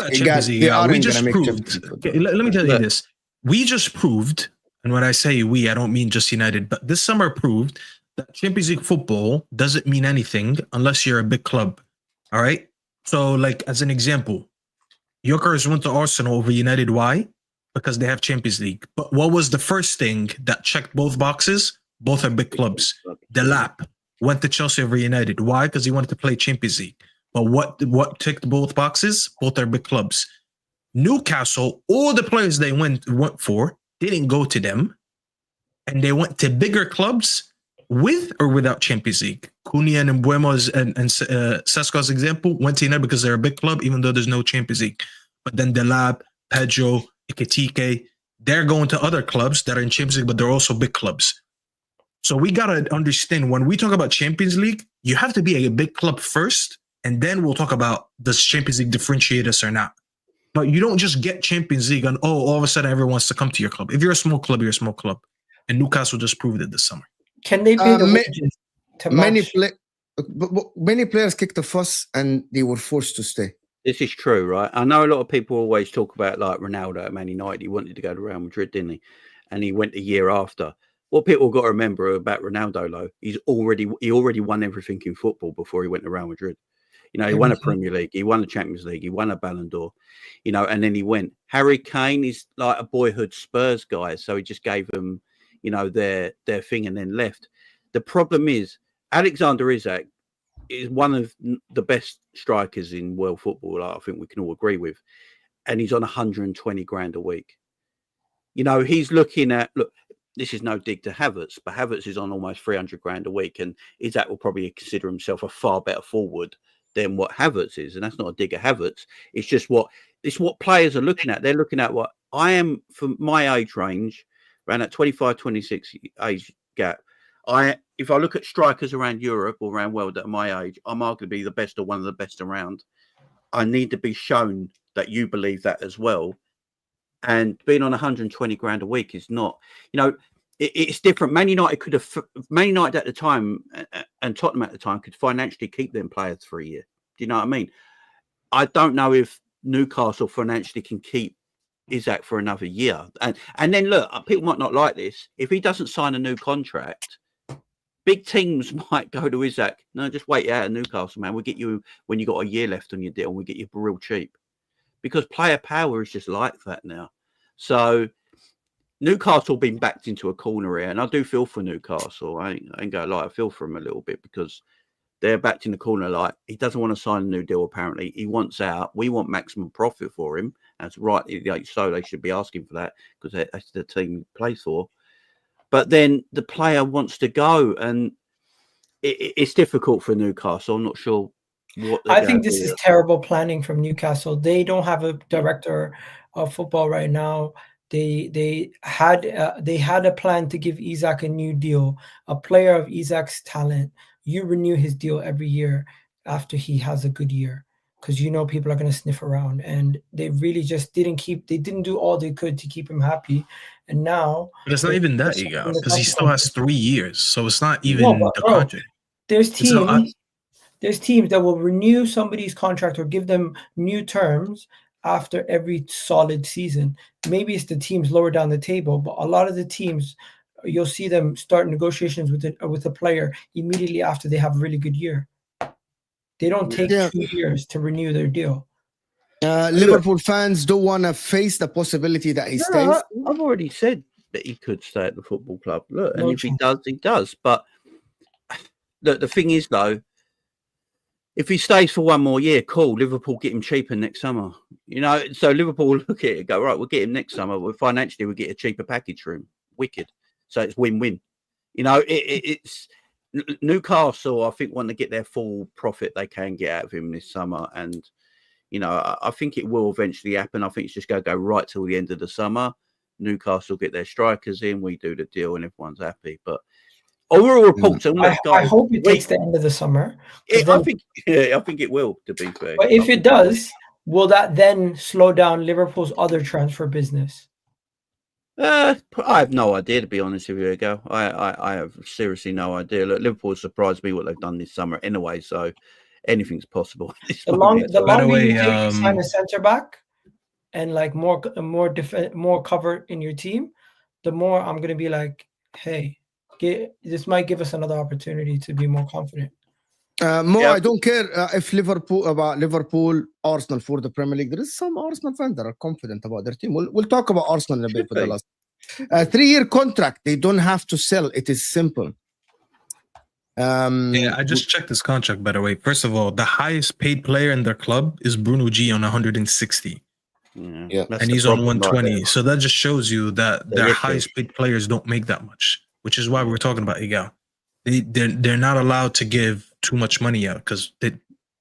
We just proved. Okay, let me tell you this. We just proved, and when I say we, I don't mean just United, but this summer proved that Champions League football doesn't mean anything unless you're a big club. All right? So, like, as an example, Gyökeres went to Arsenal over United. Why? Because they have Champions League. But what was the first thing that checked both boxes? Both are big clubs. Delap went to Chelsea over United. Why? Because he wanted to play Champions League. But what ticked both boxes? Both are big clubs. Newcastle, all the players they went for didn't go to them, and they went to bigger clubs with or without Champions League. Cunha and Mbuemo's and Sesko's example went to United because they're a big club, even though there's no Champions League. But then Delap, Pedro, Iketike, they're going to other clubs that are in Champions League, but they're also big clubs. So we got to understand, when we talk about Champions League, you have to be a big club first, and then we'll talk about does Champions League differentiate us or not. But you don't just get Champions League and, all of a sudden everyone wants to come to your club. If you're a small club, you're a small club. And Newcastle just proved it this summer. Can they pay the wages to match? Many players kicked a fuss and they were forced to stay. This is true, right? I know a lot of people always talk about, like, Ronaldo at Man United. He wanted to go to Real Madrid, didn't he? And he went a year after. What people got to remember about Ronaldo, though, he already won everything in football before he went to Real Madrid. You know, he won a Premier League, he won a Champions League, he won a Ballon d'Or, you know, and then he went. Harry Kane is like a boyhood Spurs guy, so he just gave them, you know, their thing and then left. The problem is Alexander Isak is one of the best strikers in world football, I think we can all agree with, and he's on 120 grand a week. You know, he's looking at, look, this is no dig to Havertz, but Havertz is on almost 300 grand a week, and Isak will probably consider himself a far better forward than what Havertz is. And that's not a dig at Havertz. It's just what players are looking at. They're looking at what I am for my age range, around that 25, 26 age gap. If I look at strikers around Europe or around world that are my age, I'm arguably the best or one of the best around. I need to be shown that you believe that as well. And being on 120 grand a week is not, you know, it's different. Man United at the time and Tottenham at the time could financially keep them players for a year. Do you know what I mean? I don't know if Newcastle financially can keep Isak for another year. And then look, people might not like this. If he doesn't sign a new contract, big teams might go to Isak. No, just wait out at Newcastle, man. We'll get you when you got a year left on your deal. We'll get you real cheap. because player power is just like that now. So Newcastle been backed into a corner here, and I do feel for Newcastle. I ain't gonna lie, I feel for him a little bit because they're backed in the corner. Like, he doesn't want to sign a new deal. Apparently, he wants out. We want maximum profit for him. That's right. So they should be asking for that because that's the team he plays for. But then the player wants to go, and it's difficult for Newcastle. I'm not sure what. I think this is terrible planning from Newcastle. They don't have a director of football right now. They had a plan to give Isak a new deal, a player of Isak's talent. You renew his deal every year after he has a good year, because you know people are going to sniff around, and they really just didn't do all they could to keep him happy. And now, but it's not even that, Iga, because he still has 3 years, so it's not even the contract. There's teams that will renew somebody's contract or give them new terms after every solid season. Maybe it's the teams lower down the table, but a lot of the teams, you'll see them start negotiations with a player immediately after they have a really good year. They don't take 2 years to renew their deal. Liverpool fans don't want to face the possibility that he stays. I've already said that he could stay at the football club. Look, and if he does, he does. But the thing is, though, if he stays for 1 more year, cool. Liverpool get him cheaper next summer. You know, so Liverpool will look at it and go, right, we'll get him next summer. Well, financially, we'll get a cheaper package for him. Wicked. So it's win-win. You know, it's Newcastle, I think, want to get their full profit they can get out of him this summer. And, you know, I think it will eventually happen. I think it's just going to go right till the end of the summer. Newcastle get their strikers in, we do the deal, and everyone's happy. But overall reports, I hope it takes the end of the summer. I think it will, to be fair. But if it does, will that then slow down Liverpool's other transfer business? I have no idea, to be honest with you, Hugo. I have seriously no idea. Look, Liverpool surprised me what they've done this summer anyway, so anything's possible. The longer you take to sign a centre back and like more cover in your team, the more I'm gonna be like, hey, this might give us another opportunity to be more confident. I don't care if Liverpool, Arsenal for the Premier League. There is some Arsenal fans that are confident about their team. We'll talk about Arsenal in a bit for the last 3-year contract. They don't have to sell. It is simple. I just checked this contract, by the way. First of all, the highest paid player in their club is Bruno G on 160. Yeah, and he's on 120. So that just shows you that their highest paid players don't make that much, which is why we're talking about Igal. They're not allowed to give too much money out because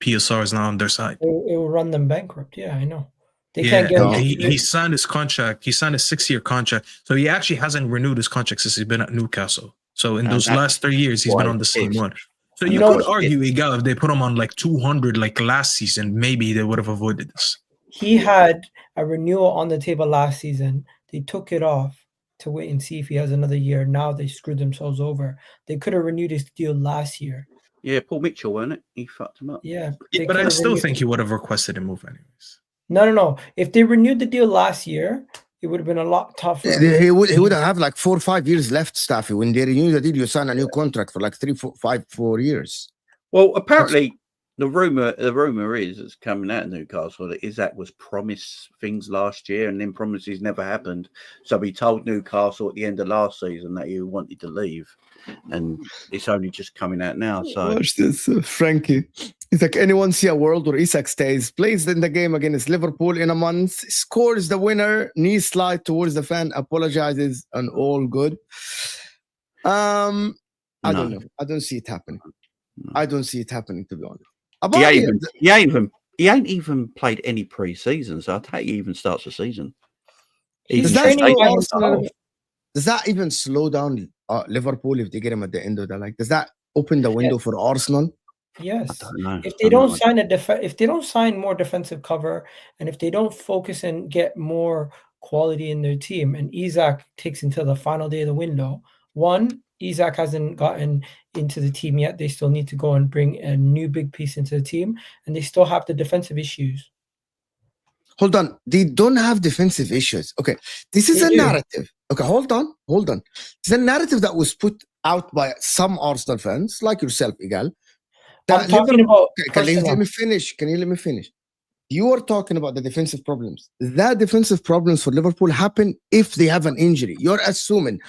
PSR is not on their side. It will run them bankrupt. Yeah, I know. They can't get. He signed his contract. He signed a 6-year contract, so he actually hasn't renewed his contract since he's been at Newcastle. So in those last 3 years, he's been on the same one. So you could argue, Igal, if they put him on like 200 like last season, maybe they would have avoided this. He had a renewal on the table last season. They took it off to wait and see if he has another year. Now they screwed themselves over. They could have renewed his deal last year. Yeah, Paul Mitchell, wasn't it? He fucked him up. Yeah. But I still think he would have requested a move anyways. No. If they renewed the deal last year, it would have been a lot tougher. He would have like 4 or 5 years left, Staffy. When they renew the deal, you sign a new contract for like 4 years. Well, apparently the rumor is it's coming out of Newcastle that Isak was promised things last year and then promises never happened. So he told Newcastle at the end of last season that he wanted to leave, and it's only just coming out now. So watch this, Frankie. It's like, anyone see a world where Isak stays, plays in the game against Liverpool in a month, scores the winner, knee slide towards the fan, apologizes, and all good. I don't know. I don't see it happening. I don't see it happening, to be honest. He ain't even played any pre-season, so I take he even starts the season. Does that even slow down Liverpool if they get him at the end of the does that open the window for Arsenal? Yes. If they don't sign if they don't sign more defensive cover, and if they don't focus and get more quality in their team, and Isak takes until the final day of the window, Isak hasn't gotten into the team yet. They still need to go and bring a new big piece into the team, and they still have the defensive issues. Hold on. They don't have defensive issues. Okay. This is a narrative. Okay, hold on. It's a narrative that was put out by some Arsenal fans, like yourself, Igal. I'm talking about... Can you let me finish? You are talking about the defensive problems. That defensive problems for Liverpool happen if they have an injury. You're assuming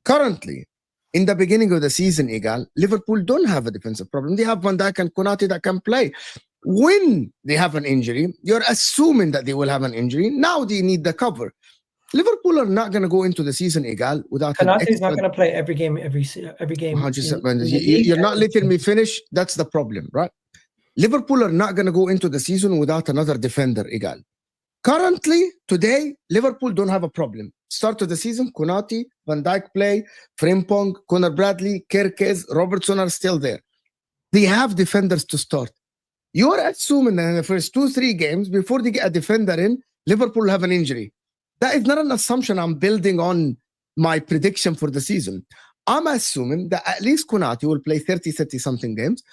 currently, in the beginning of the season, Igal, Liverpool don't have a defensive problem. They have Van Dijk and Konate that can play. When they have an injury, you're assuming that they will have an injury. Now they need the cover. Liverpool are not going to go into the season, Igal, without Konate is not going to play every game. You're not letting me finish. That's the problem, right? Liverpool are not going to go into the season without another defender, Igal. Currently, today, Liverpool don't have a problem. Start of the season, Konate, Van Dijk play, Frimpong, Conor Bradley, Gyökeres, Robertson are still there. They have defenders to start. You're assuming that in the first 2-3 games, before they get a defender in, Liverpool have an injury. That is not an assumption I'm building on my prediction for the season. I'm assuming that at least Konate will play 30-something games.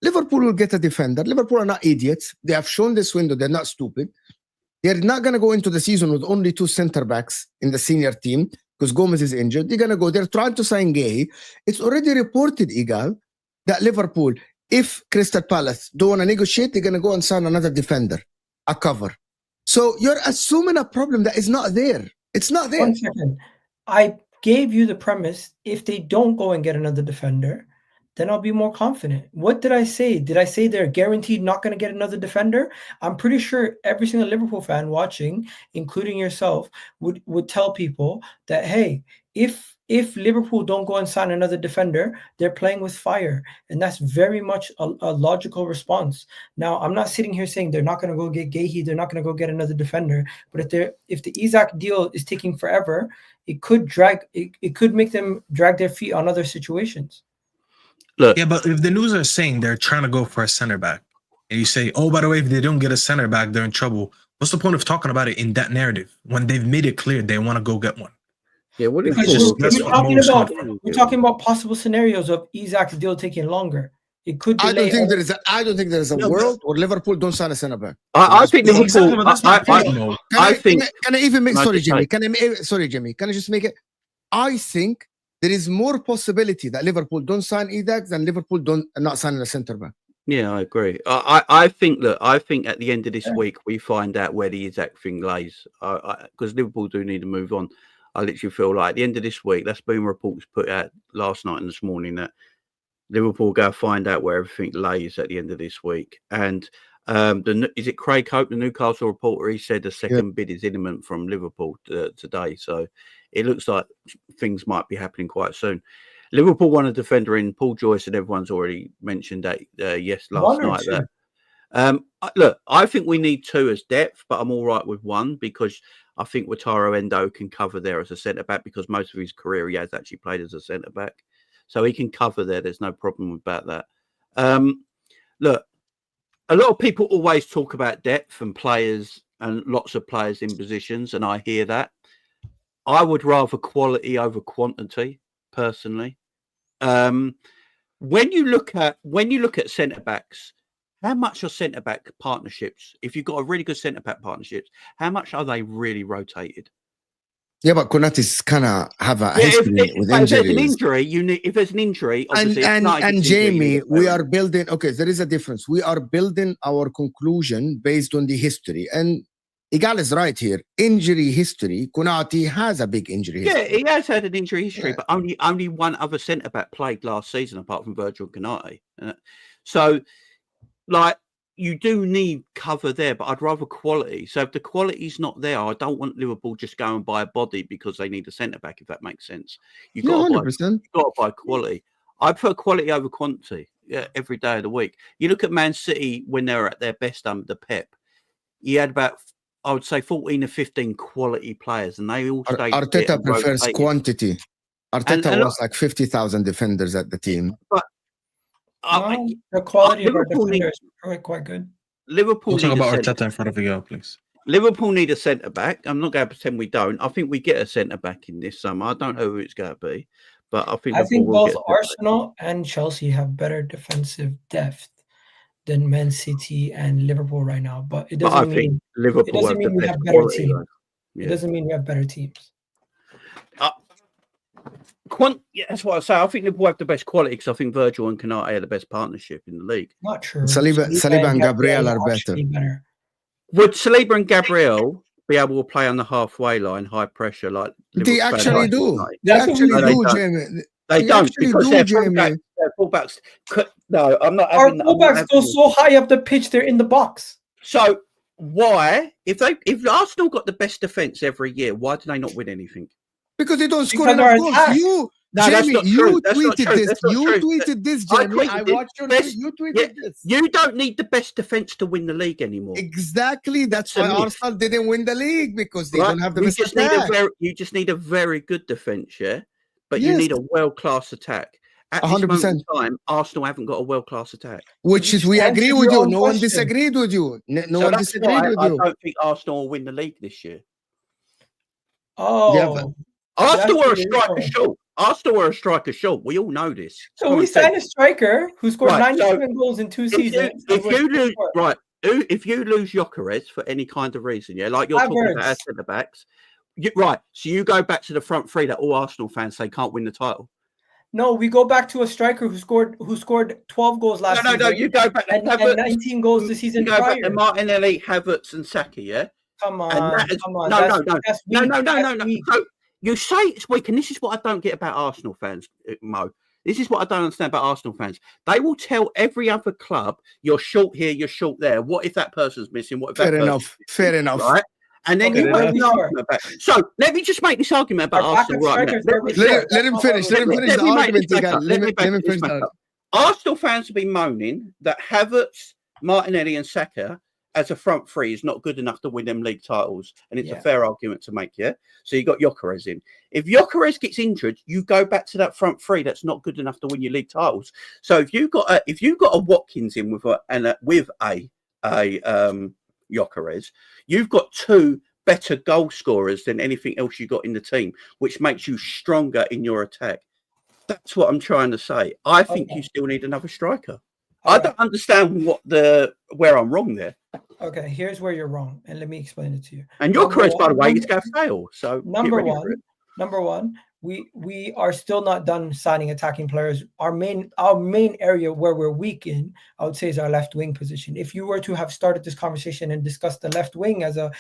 Liverpool will get a defender. Liverpool are not idiots. They have shown this window. They're not stupid. They're not going to go into the season with only 2 center backs in the senior team because Gomez is injured. They're going to go. They're trying to sign Gay. It's already reported, Igal, that Liverpool, if Crystal Palace don't want to negotiate, they're going to go and sign another defender, a cover. So you're assuming a problem that is not there. It's not there. 1 second. I gave you the premise. If they don't go and get another defender, then I'll be more confident. What did I say? Did I say they're guaranteed not going to get another defender? I'm pretty sure every single Liverpool fan watching, including yourself, would tell people that, hey, if Liverpool don't go and sign another defender, they're playing with fire. And that's very much a logical response. Now, I'm not sitting here saying they're not going to go get Gahey, they're not going to go get another defender. But if the Isak deal is taking forever, it could make them drag their feet on other situations. Look, yeah, but if the news are saying they're trying to go for a center back, and you say, oh, by the way, if they don't get a center back, they're in trouble. What's the point of talking about it in that narrative when they've made it clear they want to go get one? Yeah, what is we're talking about possible scenarios of Isak's deal taking longer. It could. I don't think there is a world where Liverpool don't sign a center back. I think Liverpool. Can I even make? Sorry, Jimmy. Can I just make it? I think there is more possibility that Liverpool don't sign Isak than Liverpool not signing a centre back. Yeah, I agree. I think at the end of this week we find out where the Isak thing lays. Because Liverpool do need to move on. I literally feel like at the end of this week, that's been reports put out last night and this morning that Liverpool go find out where everything lays at the end of this week. And is it Craig Hope, the Newcastle reporter? He said the second bid is imminent from Liverpool today. So it looks like things might be happening quite soon. Liverpool won a defender in Paul Joyce, and everyone's already mentioned that last night. Look, I think we need 2 as depth, but I'm all right with 1 because I think Wataru Endo can cover there as a centre back because most of his career he has actually played as a centre back, so he can cover there. There's no problem about that. Look, a lot of people always talk about depth and players and lots of players in positions, and I hear that. I would rather quality over quantity, personally. When you look at centre backs, how much are centre back partnerships? If you've got a really good centre back partnerships, how much are they really rotated? Yeah, but Konate's kind of have a history with injuries. If there's an injury, obviously and Jamie, we are building. Okay, there is a difference. We are building our conclusion based on the history, and Igal is right here. Injury history. Konate has a big injury history. Yeah, he has had an injury history, but only one other centre back played last season apart from Virgil Konate. So, like, you do need cover there, but I'd rather quality. So if the quality's not there, I don't want Liverpool just go and buy a body because they need a centre back, if that makes sense. You've got to buy quality. I prefer quality over quantity every day of the week. You look at Man City when they were at their best under Pep. He had about, I would say, 14 or 15 quality players, and they all stayed. Arteta prefers quantity. Arteta wants like 50,000 defenders at the team. But the quality of our defenders is quite good. Liverpool. We'll talk about Arteta in front of you, please. Liverpool need a centre back. I'm not going to pretend we don't. I think we get a centre back in this summer. I don't know who it's going to be, but I think both Arsenal and Chelsea have better defensive depth than Man City and Liverpool right now. But it doesn't mean Liverpool we have better teams. It doesn't mean we have better teams. That's what I say. I think Liverpool have the best quality because I think Virgil and Konate are the best partnership in the league. Not true. Saliba and Gabriel are better. Would Saliba and Gabriel be able to play on the halfway line, high pressure, like They Liverpool actually United do. tonight? They That's what actually we No, do, they Jamie. They They don't actually because do, their Jamie. fullbacks. No, I'm not Our having. I'm not fullbacks having go this. so high up the pitch, they're in the box. So why, if Arsenal got the best defense every year, why do they not win anything? Because they don't score Because enough our goals. attack. You, No, that's Jamie, not you true. That's not tweeted true. this. That's not You true. tweeted this, I Jamie. I tweeted it. watched your Best- tweet. You tweeted yeah, this. You don't need the best defense to win the league anymore. Exactly. That's That's a why myth. Arsenal didn't win the league because they Right? don't have the You best just attack. need a very good defense, yeah. But you Yes. need a world-class attack. At this 100%. moment in time, Arsenal haven't got a world-class attack. Which is, we You agree answered with your you. own No one question. disagreed with you. No So one that's disagreed why with I you. don't think Arsenal will win the league this year. Oh, Arsenal that's were a the striker reason. short. Arsenal were a striker short. We all know this. So we signed a striker who scored Right, so 97 goals in 2 seasons. If you lose Gyökeres for any kind of reason, yeah, like you're talking about our centre backs, right? So you go back to the front three that all Arsenal fans say can't win the title. No, we go back to a striker who scored 12 goals last season. No, you go back and 19 goals the season you go prior. back to Martinelli, Havertz, and Saka, yeah. Come on, come on. That's weak. No. So you say it's weak, and this is what I don't get about Arsenal fans, Mo. This is what I don't understand about Arsenal fans. They will tell every other club, you're short here, you're short there. What if that person's missing? What if that person's missing? Fair enough. Right? And then you make an argument about. So let me just make this argument about Arsenal right now. Let him finish. Let him finish the argument again. Let me finish that. Arsenal fans have been moaning that Havertz, Martinelli, and Saka as a front three is not good enough to win them league titles, and it's a fair argument to make. Yeah. So you got Gyökeres in. If Gyökeres gets injured, you go back to that front three that's not good enough to win your league titles. So if you got a Watkins in with a Gyökeres, you've got two better goal scorers than anything else you got in the team, which makes you stronger in your attack. That's what I'm trying to say. I think you still need another striker. I don't understand where I'm wrong there. Okay, here's where you're wrong, and let me explain it to you. And Gyökeres, by the way, is going to fail. So number one, we are still not done signing attacking players. Our main area where we're weak in, I would say, is our left wing position. If you were to have started this conversation and discussed the left wing as a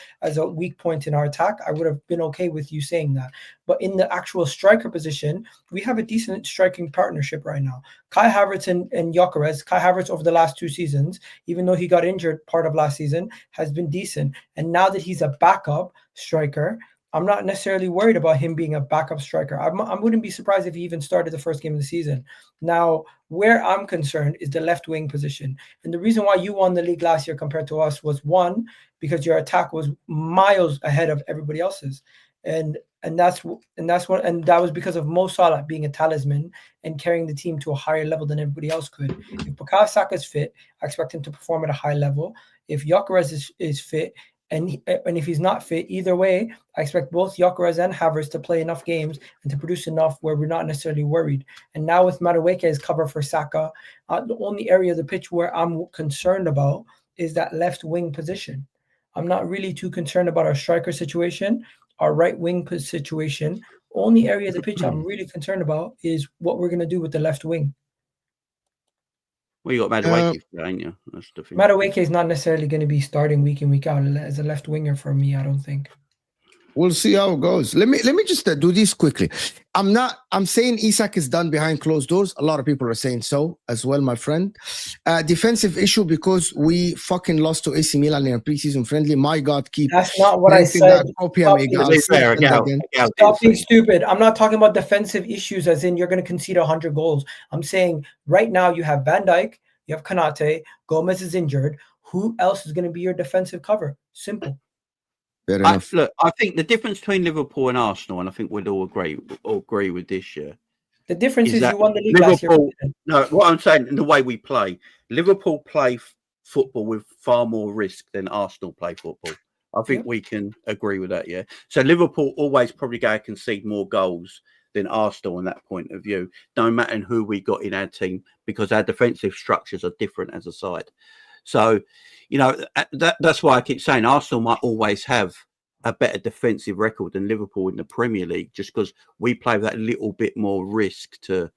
weak point in our attack, I would have been okay with you saying that. But in the actual striker position, we have a decent striking partnership right now. Kai Havertz and Gyökeres. Kai Havertz over the last 2 seasons, even though he got injured part of last season, has been decent. And now that he's a backup striker, I'm not necessarily worried about him being a backup striker. I wouldn't be surprised if he even started the first game of the season. Now, where I'm concerned is the left wing position. And the reason why you won the league last year compared to us was, one, because your attack was miles ahead of everybody else's. And that was because of Mo Salah being a talisman and carrying the team to a higher level than everybody else could. If Bukayo Saka is fit, I expect him to perform at a high level. If Gyökeres is fit, and if he's not fit, either way, I expect both Gyökeres and Havertz to play enough games and to produce enough where we're not necessarily worried. And now with Madueke as cover for Saka, the only area of the pitch where I'm concerned about is that left wing position. I'm not really too concerned about our striker situation, our right wing situation. Only area of the pitch I'm really concerned about is what we're going to do with the left wing. Well, you got Madueke, ain't you? That's the thing. Madueke is not necessarily going to be starting week in, week out as a left winger for me, I don't think. We'll see how it goes. Let me just do this quickly. I'm saying Isak is done behind closed doors. A lot of people are saying so as well, my friend. Defensive issue because we fucking lost to AC Milan in a preseason friendly. My God, keep. That's not what I said. Stop being stupid. I'm not talking about defensive issues as in you're going to concede 100 goals. I'm saying right now you have Van Dijk, you have Konate, Gomez is injured. Who else is going to be your defensive cover? Simple. I think the difference between Liverpool and Arsenal, and I think we'd all agree with this year. The difference is you won the league last year. No, what I'm saying, in the way we play, Liverpool play football with far more risk than Arsenal play football. I think we can agree with that, yeah. So Liverpool always probably go concede more goals than Arsenal in that point of view, no matter who we got in our team, because our defensive structures are different as a side. So, that's why I keep saying Arsenal might always have a better defensive record than Liverpool in the Premier League, just because we play with that little bit more risk to,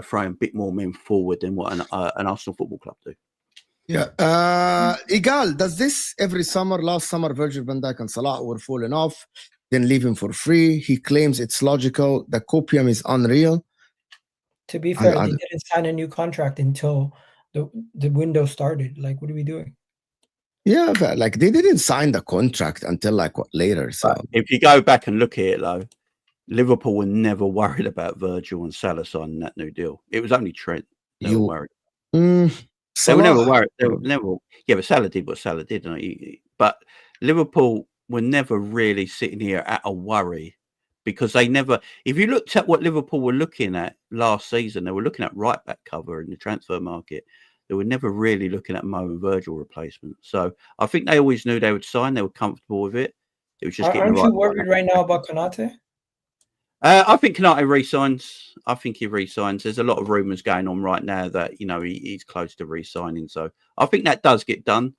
throw a bit more men forward than what an Arsenal Football Club do. Yeah. Igal, does this every summer? Last summer, Virgil van Dijk and Salah were falling off, then leave him for free. He claims it's logical. The copium is unreal. To be fair, they didn't sign a new contract until the window started. Like, what are we doing? Yeah, but like they didn't sign the contract until like later. So if you go back and look at it, though, Liverpool were never worried about Virgil and Salah signing that new deal. It was only Trent they were worried. They were never worried. They were never. Yeah, but Salah did what Salah did. But Liverpool were never really sitting here at a worry because they never. If you looked at what Liverpool were looking at last season, they were looking at right back cover in the transfer market. They were never really looking at Mo and Virgil replacement. So I think they always knew they would sign. They were comfortable with it. It was just Aren't you worried right now about Konate? I think Konate re-signs. I think he re-signs. There's a lot of rumours going on right now that he's close to re-signing. So I think that does get done.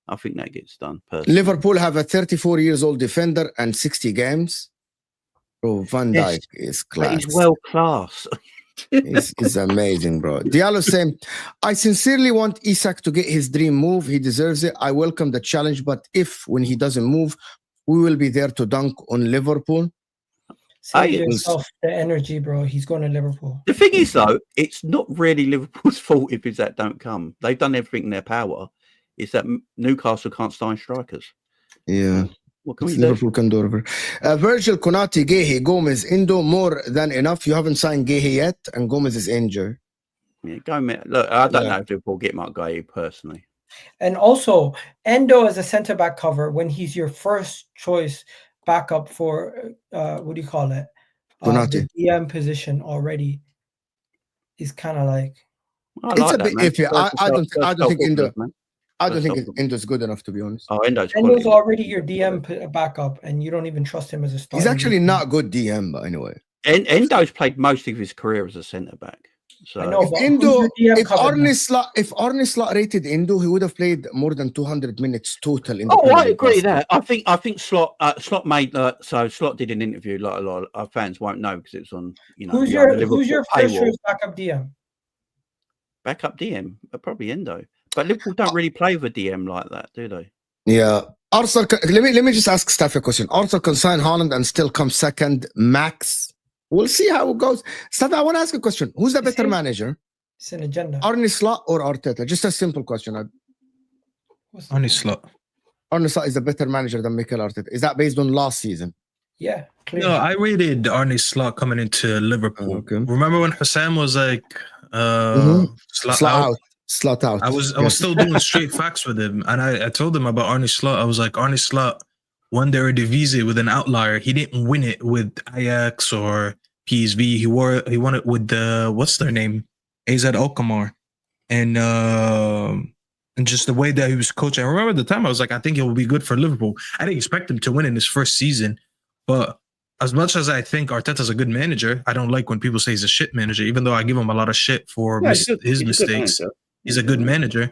I think that gets done. Personally. Liverpool have a 34 years old defender and 60 games. Bro, Van Dijk is class. He's world class. It's amazing, bro. Diallo saying, I sincerely want Isak to get his dream move. He deserves it. I welcome the challenge, but when he doesn't move, we will be there to dunk on Liverpool. Save yourself the energy, bro. He's going to Liverpool. The thing is, though, it's not really Liverpool's fault if Isak don't come. They've done everything in their power. It's that Newcastle can't sign strikers. Yeah. What can we Liverpool do? can do whatever. Virgil, Konate, Guehi, Gomez, Indo, more than enough. You haven't signed Guehi yet, and Gomez is injured. Yeah, look, I don't know if Liverpool get Mark Guehi personally. And also, Endo as a centre-back cover, when he's your first choice backup for, what do you call it? The DM position already is kind of like... It's a bit iffy. I don't think Endo... I don't think Endo's good enough, to be honest. Oh, Endo's already your DM backup, and you don't even trust him as a starter. He's actually not good DM, but anyway. Endo's played most of his career as a centre back. So I know, if Arne Slot rated Endo, he would have played more than 200 minutes total. In the I agree with that. I think Slot made so Slot did an interview. Like a lot of our fans won't know because it's on. Who's your first choice backup DM? Backup DM, probably Endo. But Liverpool don't really play with a DM like that, do they? Yeah. Arsenal. Let me just ask Steph a question. Arsenal can sign Haaland and still come second max. We'll see how it goes. Steph, I want to ask a question. Who's the better manager? It's an agenda. Arne Slot or Arteta? Just a simple question. Arne Slot. Arne Slot is a better manager than Mikel Arteta. Is that based on last season? Yeah. Clearly. No, I rated Arne Slot coming into Liverpool. Okay. Remember when Hussam was like Slot out. I was still doing straight facts with him, and I told him about Arne Slot. I was like, Arne Slot won the Eredivisie with an outlier. He didn't win it with Ajax or PSV. He won it with the what's their name, AZ Alkmaar, and just the way that he was coaching. I remember at the time I was like, I think it will be good for Liverpool. I didn't expect him to win in his first season, but as much as I think Arteta's a good manager, I don't like when people say he's a shit manager, even though I give him a lot of shit for his mistakes. He's a good manager,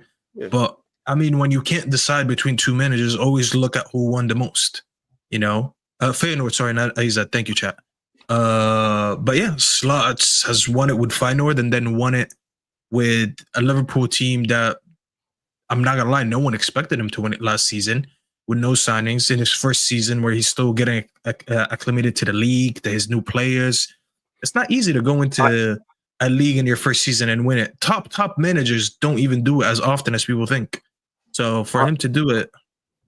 but I mean, when you can't decide between two managers, always look at who won the most. Feyenoord, sorry, not AZ. Thank you, chat. But yeah, Slot has won it with Feyenoord and then won it with a Liverpool team that I'm not gonna lie, no one expected him to win it last season with no signings in his first season, where he's still getting acclimated to the league, to his new players. It's not easy to go into a league in your first season and win it. Top managers don't even do it as often as people think. So for him to do it,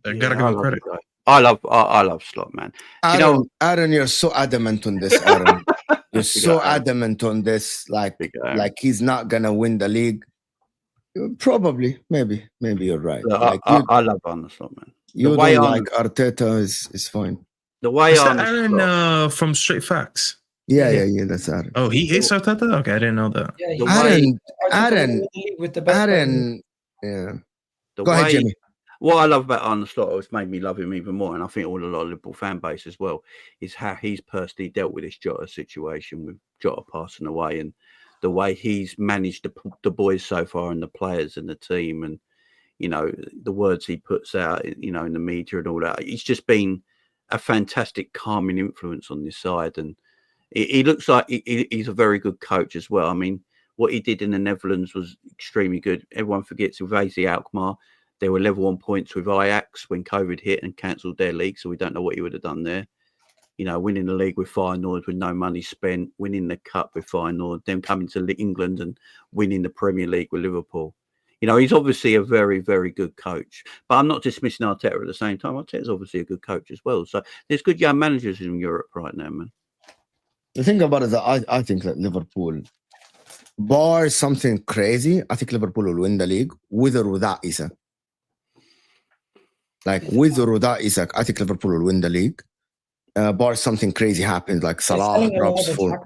I gotta give him credit. I love Slot, man. Aaron, you're so adamant on this. Aaron, you're so adamant on this. Like he's not gonna win the league. Probably, maybe you're right. Look, I love Arne Slot, man. You don't like Arteta is fine. The way Aaron from Straight Facts. Yeah, that's Aaron. Oh, he hates Arteta? Okay, I didn't know that. Yeah, Aaron. Yeah. Go ahead, Jimmy. What I love about Arne Slot, it's made me love him even more, and I think a lot of Liverpool fan base as well, is how he's personally dealt with this Jota situation, with Jota passing away, and the way he's managed the boys so far and the players and the team, and the words he puts out, in the media and all that. He's just been a fantastic calming influence on this side, and he looks like he's a very good coach as well. I mean, What he did in the Netherlands was extremely good. Everyone forgets with AZ Alkmaar, they were level on points with Ajax when COVID hit and cancelled their league, so we don't know what he would have done there. You know, winning the league with Feyenoord with no money spent, winning the cup with Feyenoord, then coming to England and winning the Premier League with Liverpool. You know, he's obviously a very, very good coach. But I'm not dismissing Arteta at the same time. Arteta's obviously a good coach as well. So there's good young managers in Europe right now, man. The thing about it is that I think that Liverpool, bar something crazy, I think Liverpool will win the league with or without Isak. Like with or without Isak, I think Liverpool will win the league. Bar something crazy happens, like Salah drops 4.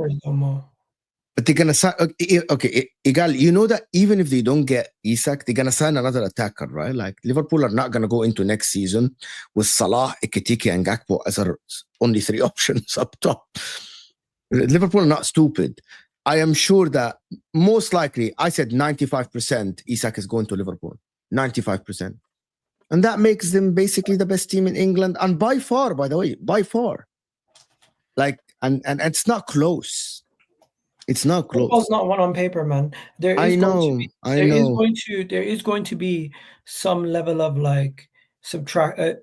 But they're gonna sign. Okay, Igal, you know that even if they don't get Isak, they're gonna sign another attacker, right? Like Liverpool are not gonna go into next season with Salah, Ekitike, and Gakpo as our only 3 options up top. Liverpool are not stupid. I am sure that most likely, I said 95% Isak is going to Liverpool. 95%. And that makes them basically the best team in England. And by far, by the way, by far. Like, and it's not close. It's not close. Football's not one on paper, man. There is going to be some level of like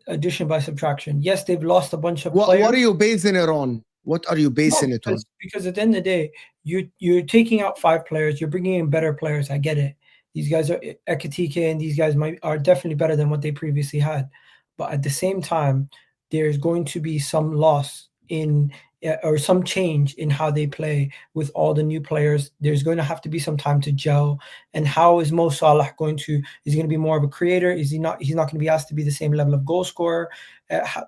addition by subtraction. Yes, they've lost a bunch of players. What are you basing it on? What are you basing it on? Because at the end of the day, you're taking out 5 players, you're bringing in better players. I get it. These guys are Ekitike, and these guys are definitely better than what they previously had. But at the same time, there's going to be some loss in or some change in how they play with all the new players. There's going to have to be some time to gel. And how is Mo Salah is he going to be more of a creator? Is he not? He's not going to be asked to be the same level of goal scorer.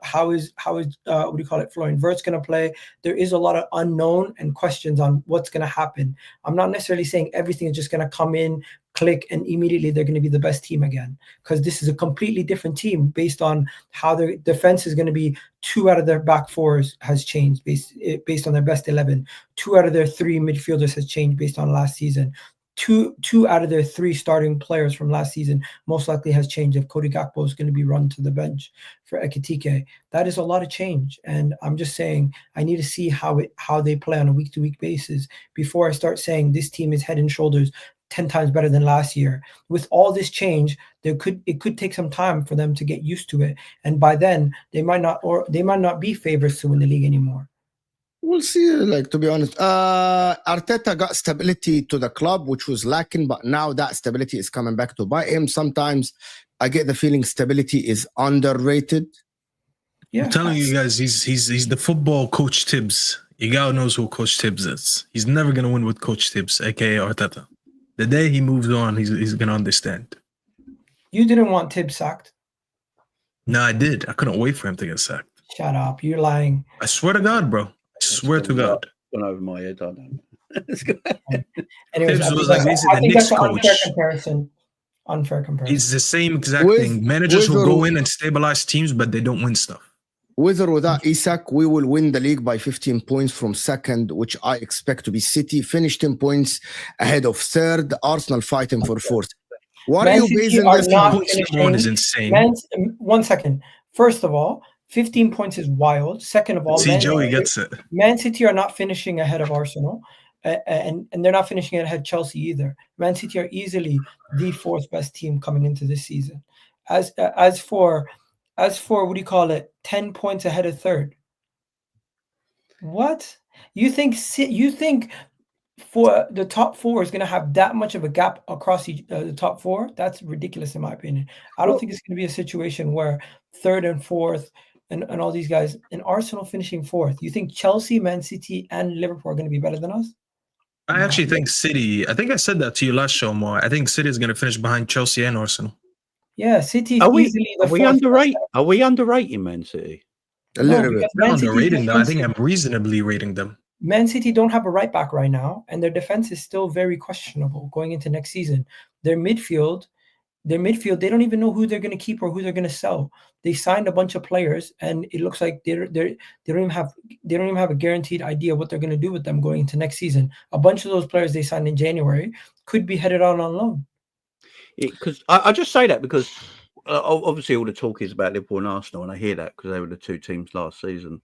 How is what do you call it? Florian Wirtz going to play? There is a lot of unknown and questions on what's going to happen. I'm not necessarily saying everything is just going to come in, click, and immediately they're going to be the best team again, because this is a completely different team based on how their defense is going to be. 2 out of their back 4s has changed based on their best 11. 2 out of their 3 midfielders has changed based on last season. Two out of their 3 starting players from last season most likely has changed if Cody Gakpo is going to be run to the bench for Ekitike. That is a lot of change, and I'm just saying I need to see how they play on a week-to-week basis before I start saying this team is head and shoulders 10 times better than last year. With all this change, it could take some time for them to get used to it, and by then they might not be favorites to win the league anymore. We'll see. Like, to be honest, Arteta got stability to the club, which was lacking, but now that stability is coming back to bite him. Sometimes I get the feeling stability is underrated. Yeah, I'm telling you guys, he's the football Coach Tibbs. You guys knows who Coach Tibbs is. He's never gonna win with Coach Tibbs, aka Arteta. The day he moves on, he's gonna understand. You didn't want Tibbs sacked? No, I did. I couldn't wait for him to get sacked. Shut up! You're lying. I swear to God, bro. I swear to God. Gone over my head. I don't know. Anyways, Tibbs was like basically the Knicks coach. Unfair comparison. It's the same exact thing. Managers will go in and stabilize teams, but they don't win stuff. With or without Isak, we will win the league by 15 points from second, which I expect to be City. Finish 10 points ahead of third. Arsenal fighting for fourth. What are you basing this on? One is insane. 1 second. First of all, 15 points is wild. Second of all, Joey gets it. Man City are not finishing ahead of Arsenal, and they're not finishing ahead of Chelsea either. Man City are easily the 4th best team coming into this season. As for what do you call it? 10 points ahead of third. What? You think for the top 4 is going to have that much of a gap across the top 4? That's ridiculous in my opinion. I don't think it's going to be a situation where 3rd and 4th and all these guys, and Arsenal finishing 4th. You think Chelsea, Man City, and Liverpool are going to be better than us? I actually think City, I think I said that to you last show more. I think City is going to finish behind Chelsea and Arsenal. Yeah, City are we underrating Man City? A little bit. I'm underrating them. I think I'm reasonably rating them. Man City don't have a right back right now, and their defense is still very questionable going into next season. Their midfield, they don't even know who they're going to keep or who they're going to sell. They signed a bunch of players, and it looks like they don't even have a guaranteed idea what they're going to do with them going into next season. A bunch of those players they signed in January could be headed on loan. Because I just say that because obviously all the talk is about Liverpool and Arsenal, and I hear that because they were the 2 teams last season.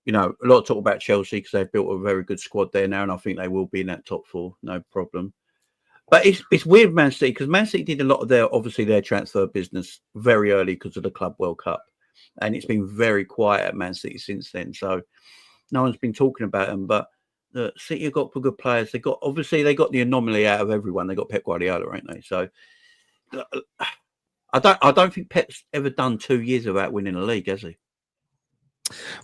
you know, a lot of talk about Chelsea because they've built a very good squad there now, and I think they will be in that top 4, no problem. But it's weird, Man City, because Man City did a lot of their transfer business very early because of the Club World Cup, and it's been very quiet at Man City since then. So no one's been talking about them. But City have got good players. They got the anomaly out of everyone. They got Pep Guardiola, ain't they? So I don't think Pep's ever done 2 years without winning a league, has he?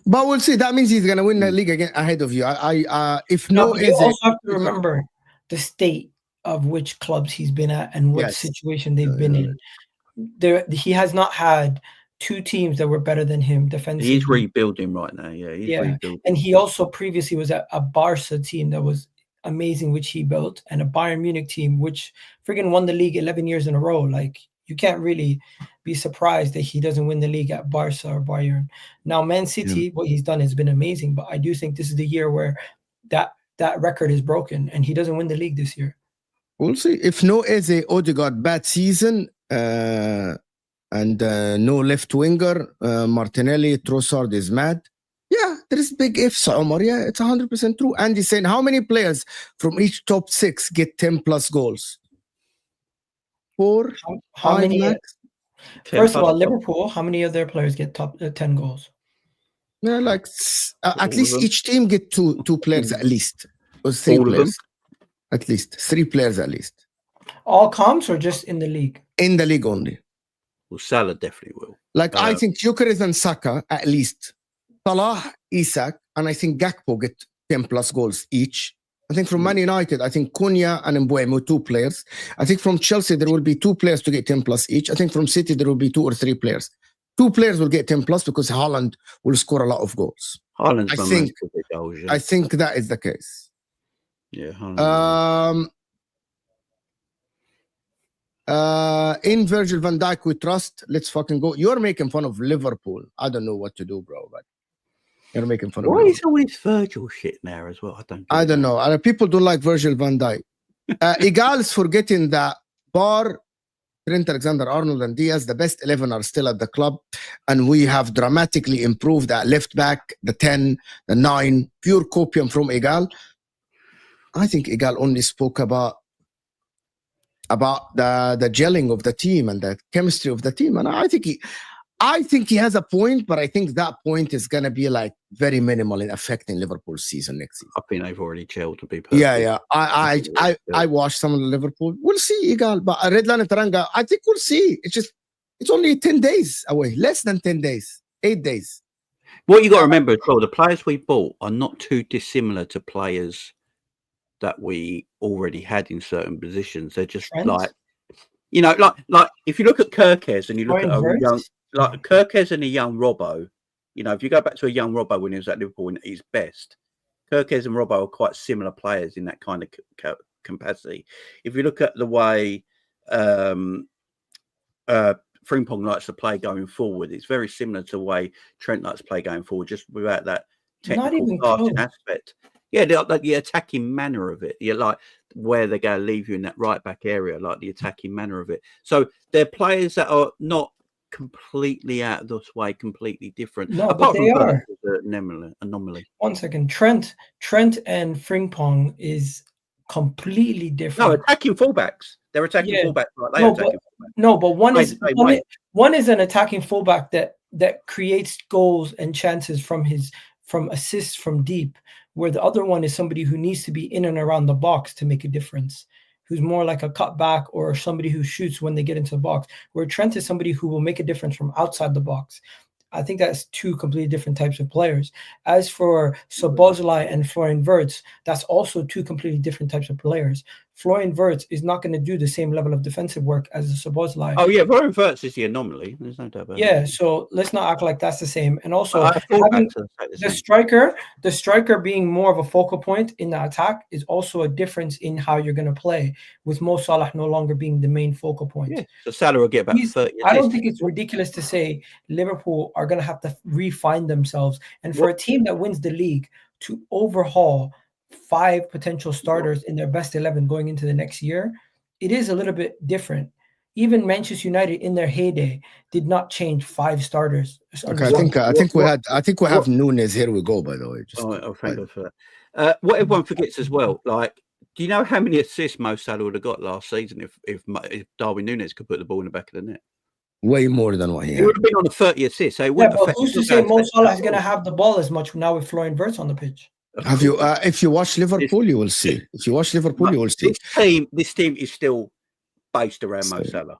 But we'll see. That means he's going to win the league again ahead of you. But you also have to remember the state of which clubs he's been at and what situation they've been in. He has not had 2 teams that were better than him defensively. He's rebuilding right now. Yeah, he's rebuilding. And he also previously was at a Barca team that was amazing, which he built, and a Bayern Munich team which friggin' won the league 11 years in a row. Like, you can't really be surprised that he doesn't win the league at Barca or Bayern. Now, Man City, what he's done has been amazing, but I do think this is the year where that record is broken and he doesn't win the league this year. We'll see. If no Eze, Odegaard, bad season, and no left winger, Martinelli, Trossard is mad. Yeah, there is big ifs, Omar. Yeah, it's 100% true. Andy's saying, how many players from each top 6 get 10 plus goals? 4? How many? Max? First of all, Liverpool, how many of their players get top 10 goals? Yeah, like at least each team get two players at least. Or 3 players. At least 3 players at least. All comps or just in the league? In the league only. Well, Salah definitely will. Like, I think Gyökeres and Saka at least. Salah, Isak, and I think Gakpo get 10 plus goals each. I think from Man United, I think Cunha and Mbeumo, 2 players. I think from Chelsea, there will be 2 players to get 10 plus each. I think from City, there will be 2 or 3 players. 2 players will get 10 plus because Haaland will score a lot of goals. Haaland's I think that is the case. Yeah. In Virgil van Dijk, we trust. Let's fucking go. You're making fun of Liverpool. I don't know what to do, bro. But you're making fun of Why Liverpool. is all this Virgil shit now as well? I don't know. People don't like Virgil van Dijk. Igal is forgetting that Bar, Trent Alexander-Arnold, and Diaz, the best 11 are still at the club, and we have dramatically improved at left back, the 10, the 9, pure copium from Igal. I think Igal only spoke about the gelling of the team and the chemistry of the team, and I think he has a point, but I think that point is gonna be like very minimal in affecting Liverpool's season next season. I think they've already gelled, to be perfect. Yeah. I watched some of the Liverpool. We'll see, Igal, but Redline and Taranga, I think we'll see. It's only 10 days away, less than 10 days, 8 days. What you got to remember as well, the players we bought are not too dissimilar to players that we already had in certain positions. They're just like if you look at Gyökeres and you look at a young, like Gyökeres and a young Robbo, if you go back to a young Robbo when he was at Liverpool in his best, Gyökeres and Robbo are quite similar players in that kind of capacity. If you look at the way Frimpong likes to play going forward, it's very similar to the way Trent likes to play going forward, just without that technical passing aspect. Yeah, the attacking manner of it. Yeah, like where they're going to leave you in that right back area, like the attacking manner of it. So they're players that are not completely out of this way, completely different. No, apart but they from are an anomaly. 1 second, Trent and Frimpong is completely different. No, attacking fullbacks. They're attacking fullbacks. Like but one is an attacking fullback that creates goals and chances from assists from deep, where the other one is somebody who needs to be in and around the box to make a difference, who's more like a cutback or somebody who shoots when they get into the box, where Trent is somebody who will make a difference from outside the box. I think that's 2 completely different types of players. As for Szoboszlai and Florian Wirtz, that's also 2 completely different types of players. Florian Wirtz is not going to do the same level of defensive work as a Szoboszlai. Oh yeah, Florian Wirtz is the anomaly. There's no doubt about it. Yeah, so let's not act like that's the same. And also, having the striker being more of a focal point in the attack is also a difference in how you're going to play, with Mo Salah no longer being the main focal point. Yeah, so Salah will get about 30. I don't think it's ridiculous to say Liverpool are going to have to refine themselves. And for a team that wins the league to overhaul 5 potential starters in their best 11 going into the next year, it is a little bit different. even Manchester United in their heyday did not change 5 starters. Okay, I think we have Nunes. Here we go. By the way, thank God for that. What everyone forgets as well, like, do you know how many assists Mo Salah would have got last season if Darwin Nunes could put the ball in the back of the net? Way more than what he had. It would have been on a 30 assists. So but who's to say Mo Salah is going to have the ball as much now with Florian Wirtz on the pitch? Have you? If you watch Liverpool, you will see. If you watch Liverpool, you will see. This team is still based around Mo Salah.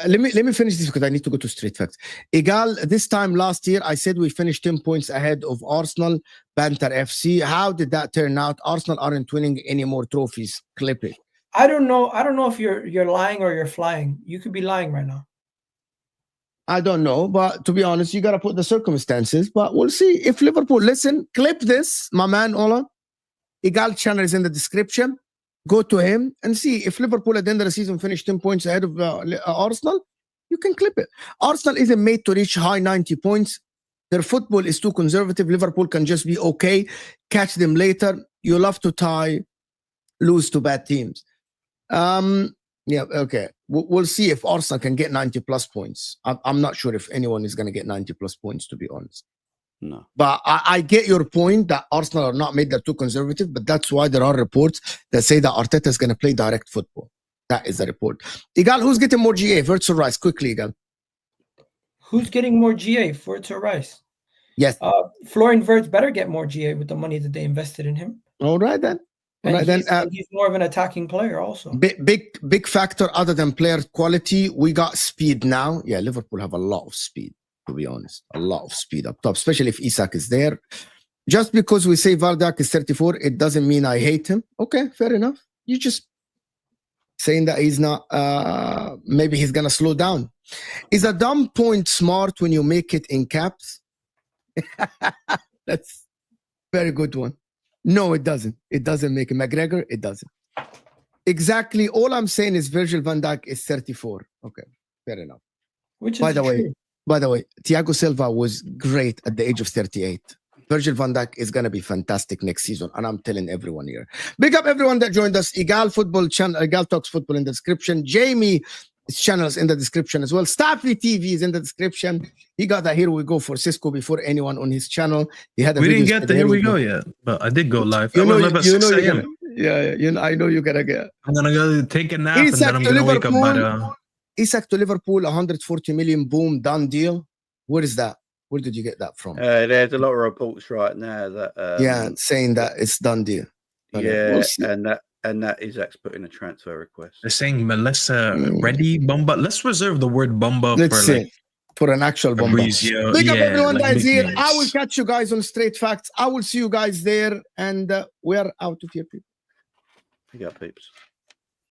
Let me finish this because I need to go to straight facts. This time last year, I said we finished 10 points ahead of Arsenal, Banter FC. How did that turn out? Arsenal aren't winning any more trophies. Clip it. I don't know if you're lying or you're flying. You could be lying right now. I don't know, but to be honest, you got to put the circumstances. But we'll see if Liverpool. Listen, clip this, my man Ola. Igal channel is in the description. Go to him and see if Liverpool at the end of the season finished 10 points ahead of Arsenal. You can clip it. Arsenal isn't made to reach high 90 points. Their football is too conservative. Liverpool can just be okay, catch them later. You love to lose to bad teams. Yeah, okay. We'll see if Arsenal can get 90 plus points. I'm not sure if anyone is going to get 90 plus points, to be honest. No. But I get your point that Arsenal are not made that too conservative, but that's why there are reports that say that Arteta is going to play direct football. That is the report. Igal, who's getting more GA? Wirtz or Rice? Quickly, Igal. Who's getting more GA? Wirtz or Rice? Yes. Florian Wirtz better get more GA with the money that they invested in him. All right, then. He's more of an attacking player also. Big factor other than player quality. We got speed now. Yeah, Liverpool have a lot of speed, to be honest. A lot of speed up top, especially if Isak is there. Just because we say Vardak is 34, it doesn't mean I hate him. Okay, fair enough. You just saying that he's not, maybe he's going to slow down. Is a dumb point smart when you make it in caps? That's a very good one. No, it doesn't. It doesn't make it. McGregor, it doesn't. Exactly. All I'm saying is Virgil van Dijk is 34. Okay, fair enough. Which is by the way, Thiago Silva was great at the age of 38. Virgil van Dijk is going to be fantastic next season, and I'm telling everyone here. Big up everyone that joined us. Igal Football channel, Igal Talks Football in the description. Jamie's channel is in the description as well. Staffy TV is in the description. He got that Here We Go for Sesko before anyone on his channel. He had a we didn't get the Here We Go yet, but I did go live. I went live at 6 a.m. I know you're gonna get. I'm gonna go take a nap and then I'm gonna wake up by Isak to Liverpool, 140 million, boom, done deal. Where is that? Where did you get that from? There's a lot of reports right now that saying that it's done deal. Yeah, and that Isak's put in a transfer request. They're saying Melissa ready Bumba. Let's reserve the word Bumba for an actual Bumba. Big up everyone that is here. Nice. I will catch you guys on Straight Facts. I will see you guys there, and we are out of here, people. Big up, peeps.